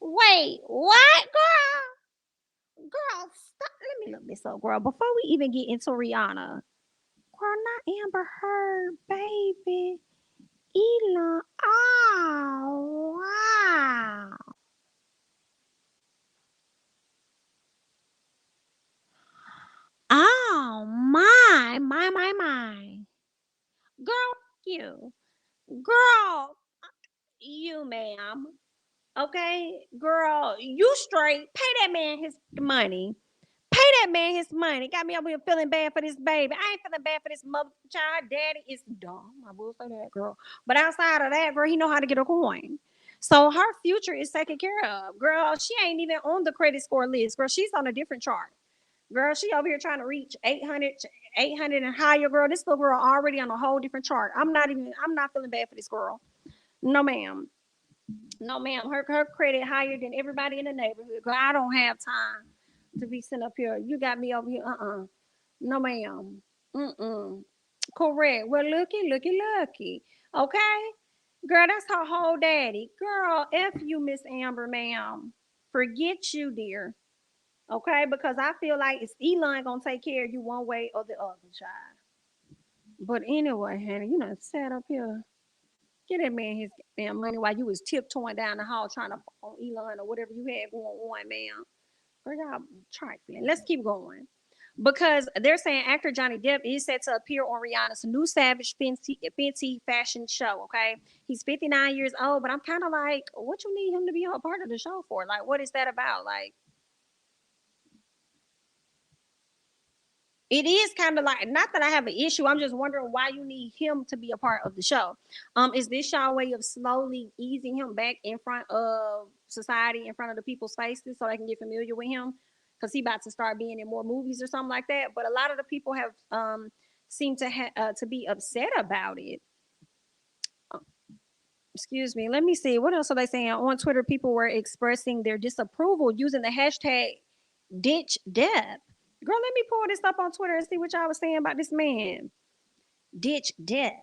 Wait, what, girl? Girl, stop. Let me look this up, girl. Before we even get into Rihanna, girl, not Amber Heard, baby. Elon. Oh, wow. Oh, my. Girl, you. Girl, you, ma'am. Okay, girl, you straight. Pay that man his money. Pay that man his money. Got me over here feeling bad for this baby. I ain't feeling bad for this mother child. Daddy is dumb. I will say that, girl. But outside of that, girl, he know how to get a coin. So her future is taken care of. Girl, she ain't even on the credit score list. Girl, she's on a different chart. Girl, she over here trying to reach 800 and higher. Girl, this little girl already on a whole different chart. I'm not feeling bad for this girl. No, ma'am. No, ma'am. Her credit higher than everybody in the neighborhood. Girl, I don't have time to be sitting up here. You got me over here. No, ma'am. Mm-mm. Correct. Well, looky. Okay? Girl, that's her whole daddy. Girl, F you, Miss Amber, ma'am. Forget you, dear. Okay? Because I feel like it's Elon gonna take care of you one way or the other, child. But anyway, honey, you know, sat up here. Get that man his damn money while you was tiptoeing down the hall trying to fuck on Elon or whatever you had going on, ma'am. Girl, y'all trifling. Let's keep going. Because they're saying actor Johnny Depp is set to appear on Rihanna's new Savage Fenty fashion show. Okay, he's 59 years old, but I'm kind of like, what you need him to be a part of the show for? Like, what is that about? Like, it is kind of like, not that I have an issue. I'm just wondering why you need him to be a part of the show. Is this y'all way of slowly easing him back in front of society, in front of the people's faces, so they can get familiar with him? Because he about to start being in more movies or something like that. But a lot of the people have seemed to be upset about it. Excuse me. Let me see. What else are they saying? On Twitter, people were expressing their disapproval using the hashtag ditch Depp. Girl, let me pull this up on Twitter and see what y'all was saying about this man. Ditch Depp.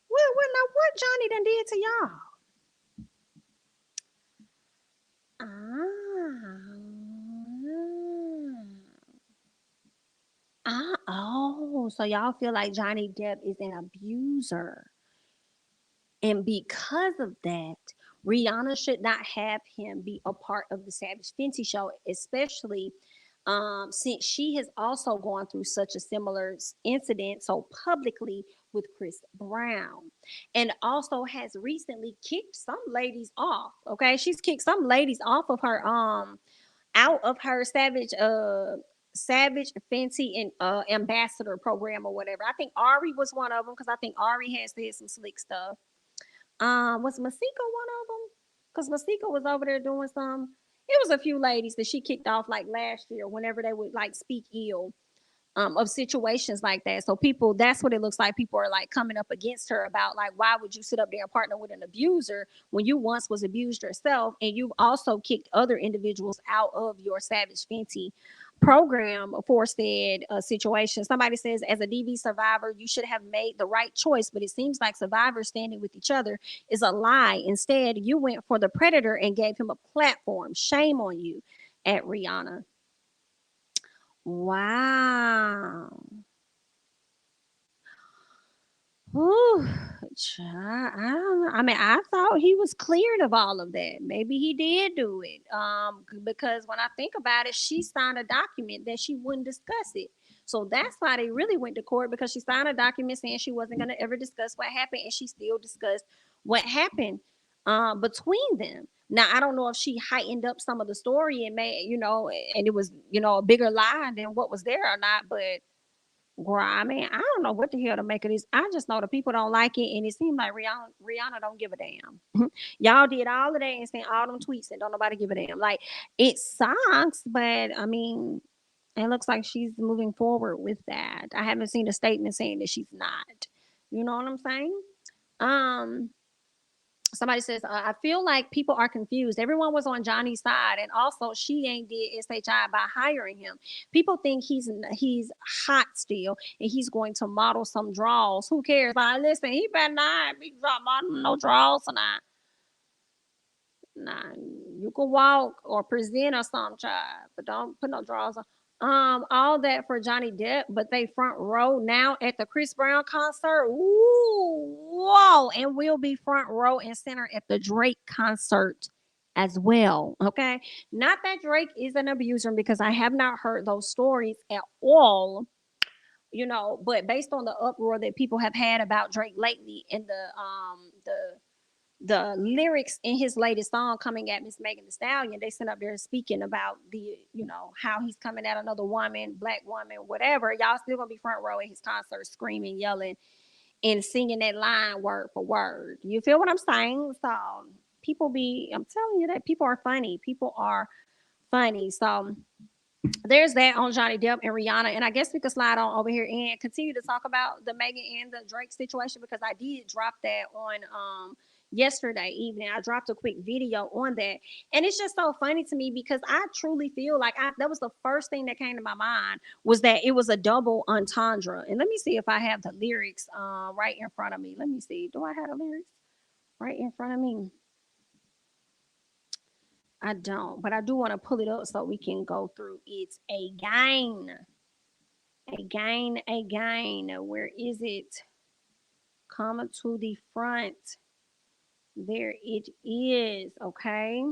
What Johnny done did to y'all? Ah. Oh, so y'all feel like Johnny Depp is an abuser. And because of that, Rihanna should not have him be a part of the Savage Fenty show, especially since she has also gone through such a similar incident so publicly with Chris Brown, and also has recently kicked some ladies off. Okay, she's kicked some ladies off of her out of her Savage Fenty and ambassador program or whatever. I think Ari was one of them because I think Ari has said some slick stuff. Was Masika one of them? Because Masika was over there doing some. It was a few ladies that she kicked off like last year whenever they would like speak ill of situations like that. So people, that's what it looks like. People are like coming up against her about like, why would you sit up there and partner with an abuser when you once was abused yourself, and you've also kicked other individuals out of your Savage Fenty program for said situation. Somebody says, as a DV survivor, you should have made the right choice, but it seems like survivors standing with each other is a lie. Instead, you went for the predator and gave him a platform. Shame on you, at Rihanna. Wow. Ooh, I don't know. I mean, I thought he was cleared of all of that. Maybe he did do it. Because when I think about it, she signed a document that she wouldn't discuss it. So that's why they really went to court, because she signed a document saying she wasn't going to ever discuss what happened, and she still discussed what happened between them. Now, I don't know if she heightened up some of the story and made, and it was, a bigger lie than what was there or not, but girl, I mean, I don't know what the hell to make of this. I just know the people don't like it, and it seems like Rihanna don't give a damn. Y'all did all of that and sent all them tweets, and don't nobody give a damn. Like, it sucks, but I mean, it looks like she's moving forward with that. I haven't seen a statement saying that she's not. You know what I'm saying? Um, Somebody says, I feel like people are confused. Everyone was on Johnny's side, and also she ain't did SHI by hiring him. People think he's hot still, and he's going to model some draws. Who cares? Like, listen, he better not be modeling no draws tonight. Nah, you can walk or present or some child, but don't put no draws on. All that for Johnny Depp, but they front row now at the Chris Brown concert. Ooh, whoa, and we'll be front row and center at the Drake concert as well. Okay, not that Drake is an abuser, because I have not heard those stories at all. But based on the uproar that people have had about Drake lately, and the lyrics in his latest song, Coming at Miss Megan Thee Stallion, they sent up there speaking about how he's coming at another woman, black woman, whatever. Y'all still gonna be front row at his concert, screaming, yelling, and singing that line word for word. You feel what I'm saying? So I'm telling you that people are funny. People are funny. So there's that on Johnny Depp and Rihanna. And I guess we could slide on over here and continue to talk about the Megan and the Drake situation, because I did drop that on yesterday evening. I dropped a quick video on that. And it's just so funny to me, because I truly feel like that was the first thing that came to my mind, was that it was a double entendre. And let me see if I have the lyrics right in front of me. Let me see. Do I have the lyrics right in front of me? I don't, but I do want to pull it up so we can go through it again. Again, again. Where is it? Comma to the front. There it is. Okay.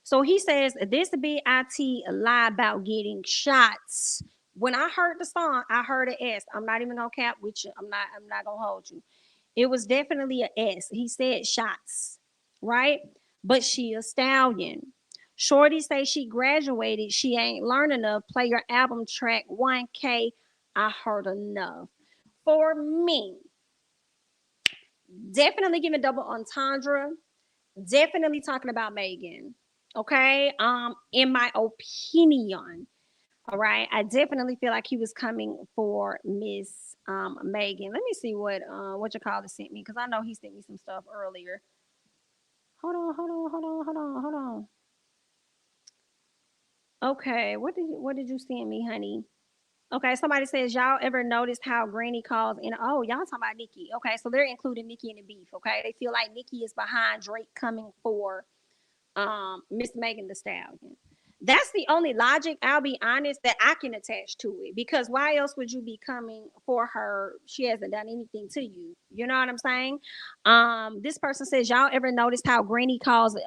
So he says, this BIT lie about getting shots. When I heard the song, I heard an S. I'm not even gonna cap with you. I'm not gonna hold you. It was definitely a S. He said shots, right? But she a stallion. Shorty say she graduated. She ain't learned enough. Play your album track 1K. I heard enough. For me, definitely giving double entendre. Definitely talking about Megan. Okay. In my opinion, All right. I definitely feel like he was coming for Miss Megan. Let me see what your caller sent me because I know he sent me some stuff earlier. Hold on. Okay, what did you send me, honey? Okay, somebody says y'all ever noticed how Granny calls in? Oh, y'all talking about Nikki. Okay, so they're including Nikki in the beef. Okay, they feel like Nikki is behind Drake coming for Miss Megan the Stallion. That's the only logic, I'll be honest, that I can attach to it. Because why else would you be coming for her? She hasn't done anything to you. You know what I'm saying? This person says, y'all ever noticed how Granny calls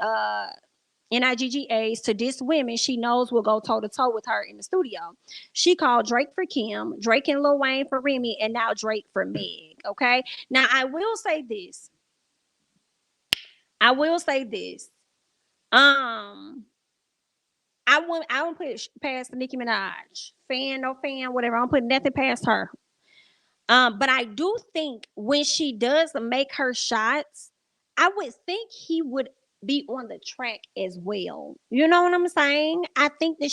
NIGGAs to diss women she knows will go toe to toe with her in the studio? She called Drake for Kim, Drake and Lil Wayne for Remy, and now Drake for Meg. Okay. Now I will say this. I will say this. Um, I won't put it past Nicki Minaj. Fan, no fan, whatever. I don't put nothing past her. But I do think when she does make her shots, I would think he would be on the track as well. You know what I'm saying? I think that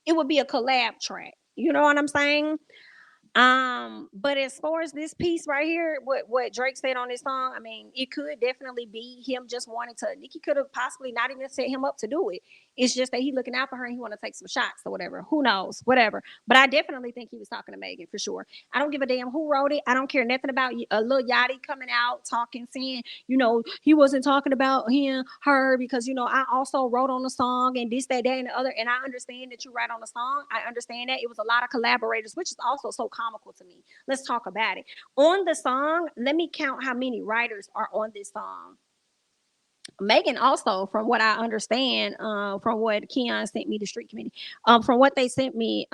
it would be a collab track. You know what I'm saying? But as far as this piece right here, what Drake said on this song, I mean, it could definitely be him just wanting to. Nicki could have possibly not even set him up to do it. It's just that he looking out for her and he want to take some shots or whatever. Who knows? Whatever. But I definitely think he was talking to Megan for sure. I don't give a damn who wrote it. I don't care nothing about a little Yachty coming out talking, saying, he wasn't talking about her because I also wrote on the song and this, that, and the other. And I understand that you write on the song. I understand that it was a lot of collaborators, which is also so comical to me. Let's talk about it. On the song, let me count how many writers are on this song. Megan also, from what I understand, from what Keon sent me, the street committee, from what they sent me,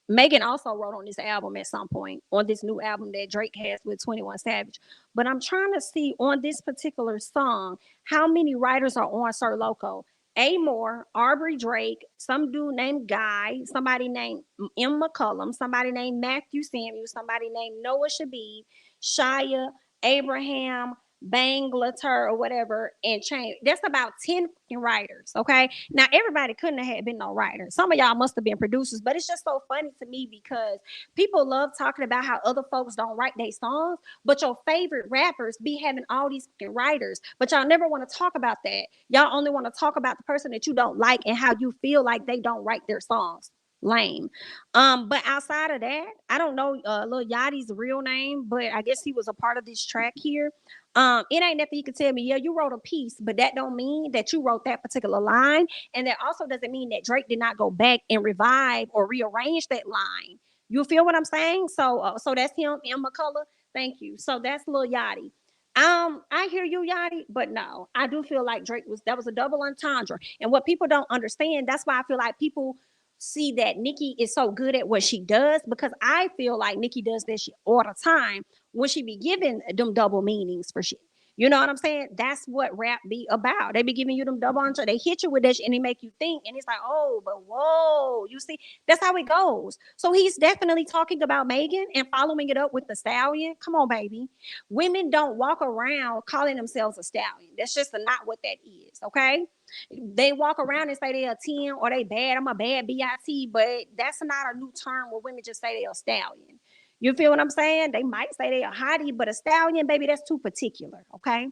Megan also wrote on this album at some point, on this new album that Drake has with 21 Savage. But I'm trying to see on this particular song how many writers are on Sir Loco. A. Moore, Aubrey Drake, some dude named Guy, somebody named M. McCullum, somebody named Matthew Samuels, somebody named Noah Shabib, Shia, Abraham, Banglater or whatever, and change. That's about 10 fucking writers. Okay. Now everybody couldn't have had been no writer. Some of y'all must have been producers, but it's just so funny to me because people love talking about how other folks don't write their songs, but your favorite rappers be having all these fucking writers. But y'all never want to talk about that. Y'all only want to talk about the person that you don't like and how you feel like they don't write their songs. Lame. But outside of that, I don't know Lil Yachty's real name, but I guess he was a part of this track here. It ain't nothing you can tell me, yeah, you wrote a piece, but that don't mean that you wrote that particular line. And that also doesn't mean that Drake did not go back and revive or rearrange that line. You feel what I'm saying? So that's him, M. McCullough. Thank you. So that's Lil Yachty. I hear you, Yachty, but no, I do feel like that was a double entendre. And what people don't understand, that's why I feel like people see that Nikki is so good at what she does, because I feel like Nikki does this shit all the time when she be giving them double meanings for shit. You know what I'm saying? That's what rap be about. They be giving you them double entendre. They hit you with that shit and they make you think. And it's like, oh, but whoa. You see, that's how it goes. So he's definitely talking about Megan and following it up with the stallion. Come on, baby. Women don't walk around calling themselves a stallion. That's just not what that is. Okay. They walk around and say they're a 10 or they bad. I'm a bad BIT, but that's not a new term where women just say they're a stallion. You feel what I'm saying? They might say they're a hottie, but a stallion, baby, that's too particular. Okay.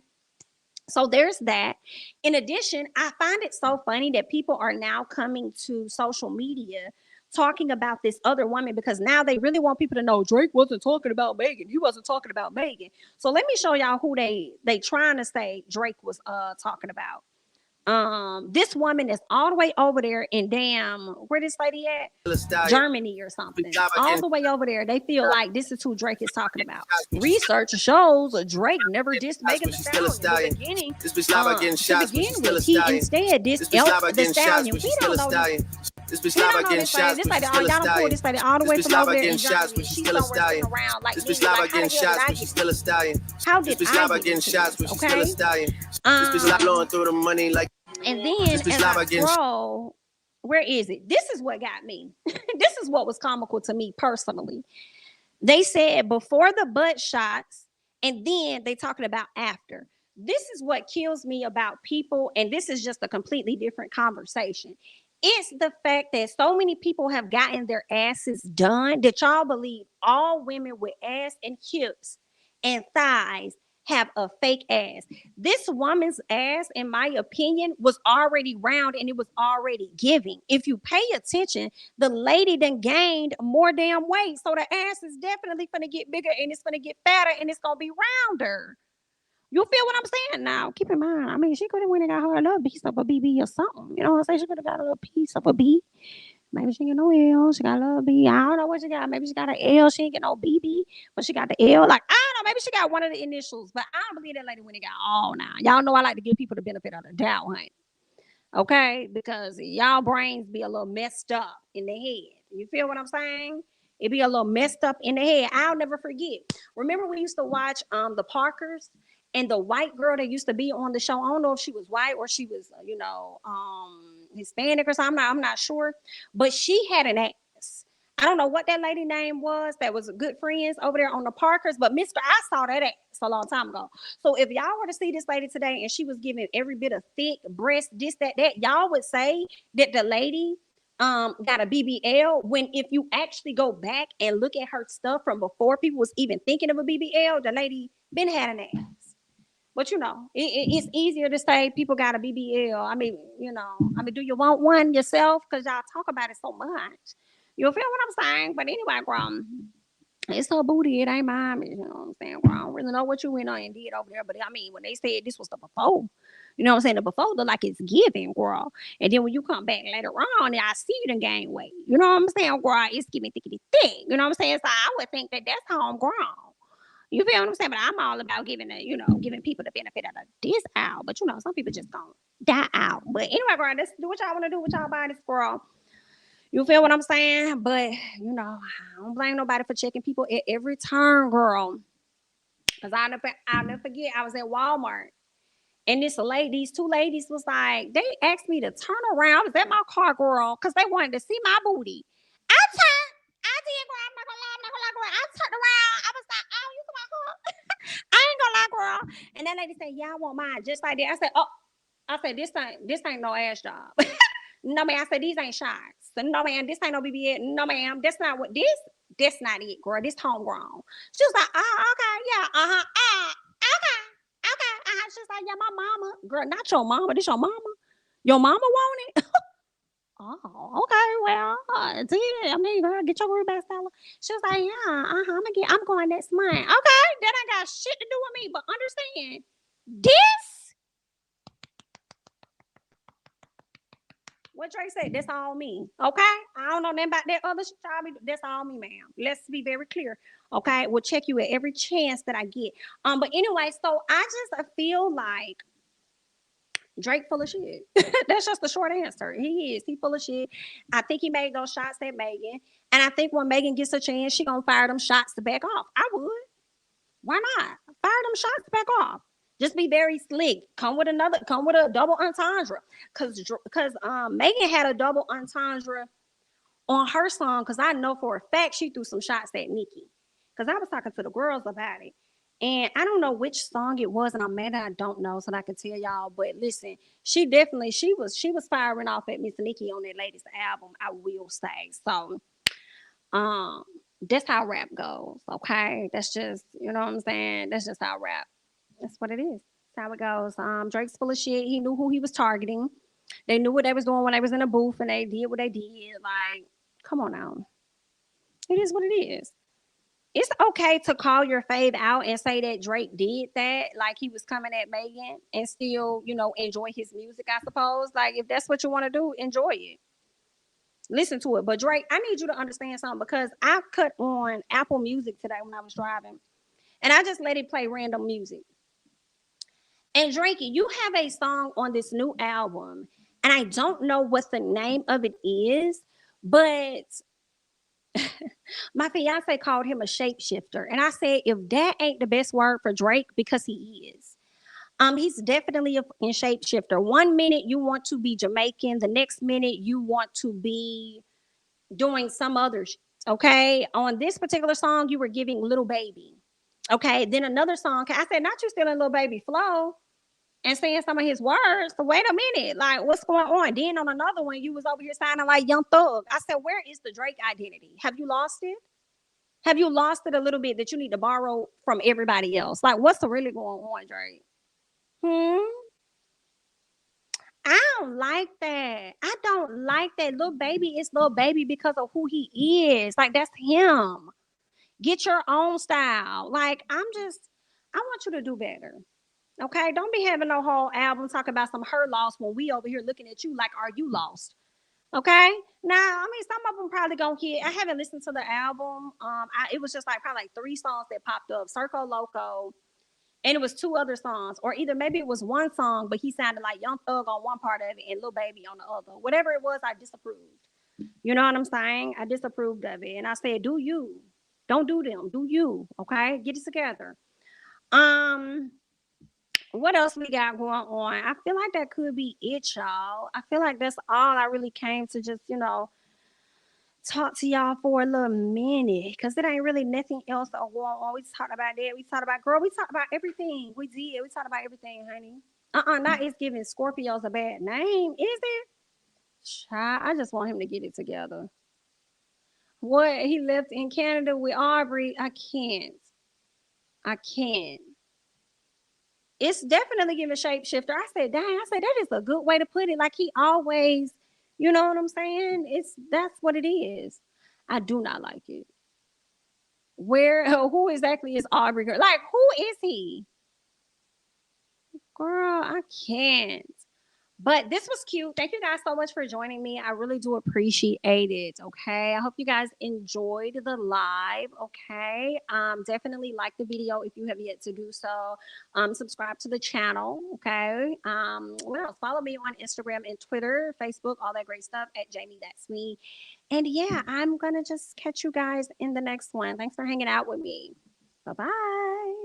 So there's that. In addition, I find it so funny that people are now coming to social media talking about this other woman because now they really want people to know Drake wasn't talking about Megan. He wasn't talking about Megan. So let me show y'all who they trying to say Drake was talking about. This woman is all the way over there in damn where this lady at, Germany or something, all the way over there. They feel like this is who Drake is talking about. Research shows Drake never dissed Megan Thee Stallion in the beginning. To begin with, he instead dissed Elf the Stallion. We don't know this bitch live getting shots, but she's still a stallion. This bitch live getting shots, but she's still a stallion. This bitch live getting shots, but she's still a stallion. This bitch live getting shots, but she's still a stallion. This bitch live blowing through the money like. And then as I scroll, where is it? This is what got me. This is what was comical to me personally. They said before the butt shots, and then they talking about after. This is what kills me about people, and this is just a completely different conversation. It's the fact that so many people have gotten their asses done that y'all believe all women with ass and hips and thighs have a fake ass. This woman's ass, in my opinion, was already round and it was already giving. If you pay attention, the lady done gained more damn weight. So the ass is definitely gonna get bigger and it's gonna get fatter and it's gonna be rounder. You feel what I'm saying? Now, keep in mind, I mean, she could have went and got her a little piece of a BB or something. You know what I'm saying? She could have got a little piece of a B. Maybe she ain't get no L. She got a little B. I don't know what she got. Maybe she got an L. She ain't get no BB, but she got the L. Like, I don't know. Maybe she got one of the initials, but I don't believe that lady went and got all now. Y'all know I like to give people the benefit of the doubt, honey. Okay? Because y'all brains be a little messed up in the head. You feel what I'm saying? It be a little messed up in the head. I'll never forget. Remember we used to watch the Parkers and the white girl that used to be on the show. I don't know if she was white or she was, Hispanic or something. I'm not sure, but she had an ass. I don't know what that lady name was that was good friends over there on the Parkers, but Mister, I saw that ass a long time ago. So if y'all were to see this lady today and she was giving every bit of thick breast, this, that, y'all would say that the lady got a BBL when if you actually go back and look at her stuff from before people was even thinking of a BBL, the lady been had an ass. But it's easier to say people got a BBL. I mean, do you want one yourself? Because y'all talk about it so much. You feel what I'm saying? But anyway, it's her booty. It ain't mine. You know what I'm saying? I don't really know what you went on and did over there. But I mean, when they said this was the before, you know what I'm saying? The before look like it's giving, girl. And then when you come back later on, I see you done gain weight. You know what I'm saying, girl? It's giving thickety thick. You know what I'm saying? So I would think that that's homegrown. You feel what I'm saying? But I'm all about giving people the benefit of the out. But some people just don't die out. But anyway, girl, let's do what y'all want to do with y'all bodies, girl. You feel what I'm saying? But I don't blame nobody for checking people at every turn, girl. Cause I'll never forget. I was at Walmart, and these two ladies was like, they asked me to turn around. I was at my car, girl, cause they wanted to see my booty. I did, girl. I'm not gonna lie, girl. I turned around. I was like, oh, you come on, I ain't gonna lie, girl. And that lady said, yeah, I want mine just like that. I said, oh, this ain't no ass job. No, man. I said, these ain't shots. So, no, man, this ain't no BBL. No, ma'am, that's not what this. That's not it, girl. This homegrown. She was like, oh, okay, yeah, okay, okay. She was like, yeah, my mama, girl, not your mama. This your mama. Your mama want it. Oh, okay. Well, I mean, girl, get your group back, Stella. She was like, yeah, I'm going next month. Okay, that ain't got shit to do with me, but understand this. What Trey said, that's all me. Okay, I don't know nothing about that other shit. That's all me, ma'am. Let's be very clear. Okay, we'll check you at every chance that I get. But anyway, so I just feel like Drake full of shit. That's just the short answer. He is. He full of shit. I think he made those shots at Megan. And I think when Megan gets a chance, she gonna fire them shots to back off. I would. Why not? Fire them shots to back off. Just be very slick. Come with a double entendre. Cause Megan had a double entendre on her song. Cause I know for a fact she threw some shots at Nicki. Cause I was talking to the girls about it. And I don't know which song it was, and I'm mad that I don't know, so that I can tell y'all. But listen, she was firing off at Miss Nicki on that latest album. I will say so. That's how rap goes. Okay, that's just what I'm saying. That's just how rap. That's what it is. That's how it goes. Drake's full of shit. He knew who he was targeting. They knew what they was doing when they was in the booth, and they did what they did. Like, come on now. It is what it is. It's okay to call your fave out and say that Drake did that, like he was coming at Megan, and still, enjoy his music, I suppose. Like, if that's what you want to do, enjoy it. Listen to it. But Drake, I need you to understand something, because I cut on Apple Music today when I was driving, and I just let it play random music. And Drake, you have a song on this new album, and I don't know what the name of it is, but my fiance called him a shapeshifter. And I said, if that ain't the best word for Drake, because he is. He's definitely a shapeshifter. 1 minute you want to be Jamaican, the next minute you want to be doing some other shit. Okay. On this particular song, you were giving Little Baby. Okay. Then another song, I said, not you stealing Little Baby flow. and saying some of his words. So wait a minute, like what's going on? Then on another one, you was over here sounding like Young Thug. I said, where is the Drake identity? Have you lost it? Have you lost it a little bit that you need to borrow from everybody else? Like what's really going on, Drake? Hmm. I don't like that. I don't like that. Little baby is little baby because of who he is. Like that's him. Get your own style. Like I want you to do better. Okay, don't be having no whole album talking about some her loss when we over here looking at you like, are you lost? Okay. Now, I mean, some of them probably gonna hit. I haven't listened to the album. It was just like probably like three songs that popped up: Circo Loco, and it was two other songs, or either maybe it was one song, but he sounded like Young Thug on one part of it and Lil Baby on the other. Whatever it was, I disapproved. You know what I'm saying? I disapproved of it, and I said, "Do you? Don't do them. Do you? Okay, get it together." Um, what else we got going on? I feel like that could be it, y'all. I feel like that's all I really came to just, talk to y'all for a little minute because it ain't really nothing else going on. We talked about that. We talked about, girl, we talked about everything. We did. We talked about everything, honey. Not it's giving Scorpios a bad name, is it? Child, I just want him to get it together. What? He left in Canada with Aubrey. I can't. I can't. It's definitely giving shapeshifter. I said, dang, I said that is a good way to put it. Like he always, you know what I'm saying? That's what it is. I do not like it. Where who exactly is Aubrey? Like who is he? Girl, I can't. But this was cute. Thank you guys so much for joining me. I really do appreciate it. Okay. I hope you guys enjoyed the live. Okay. Definitely like the video if you have yet to do so. Subscribe to the channel. Okay. What else? Follow me on Instagram and Twitter, Facebook, all that great stuff at jamithatsme. And yeah, I'm gonna just catch you guys in the next one. Thanks for hanging out with me. Bye bye.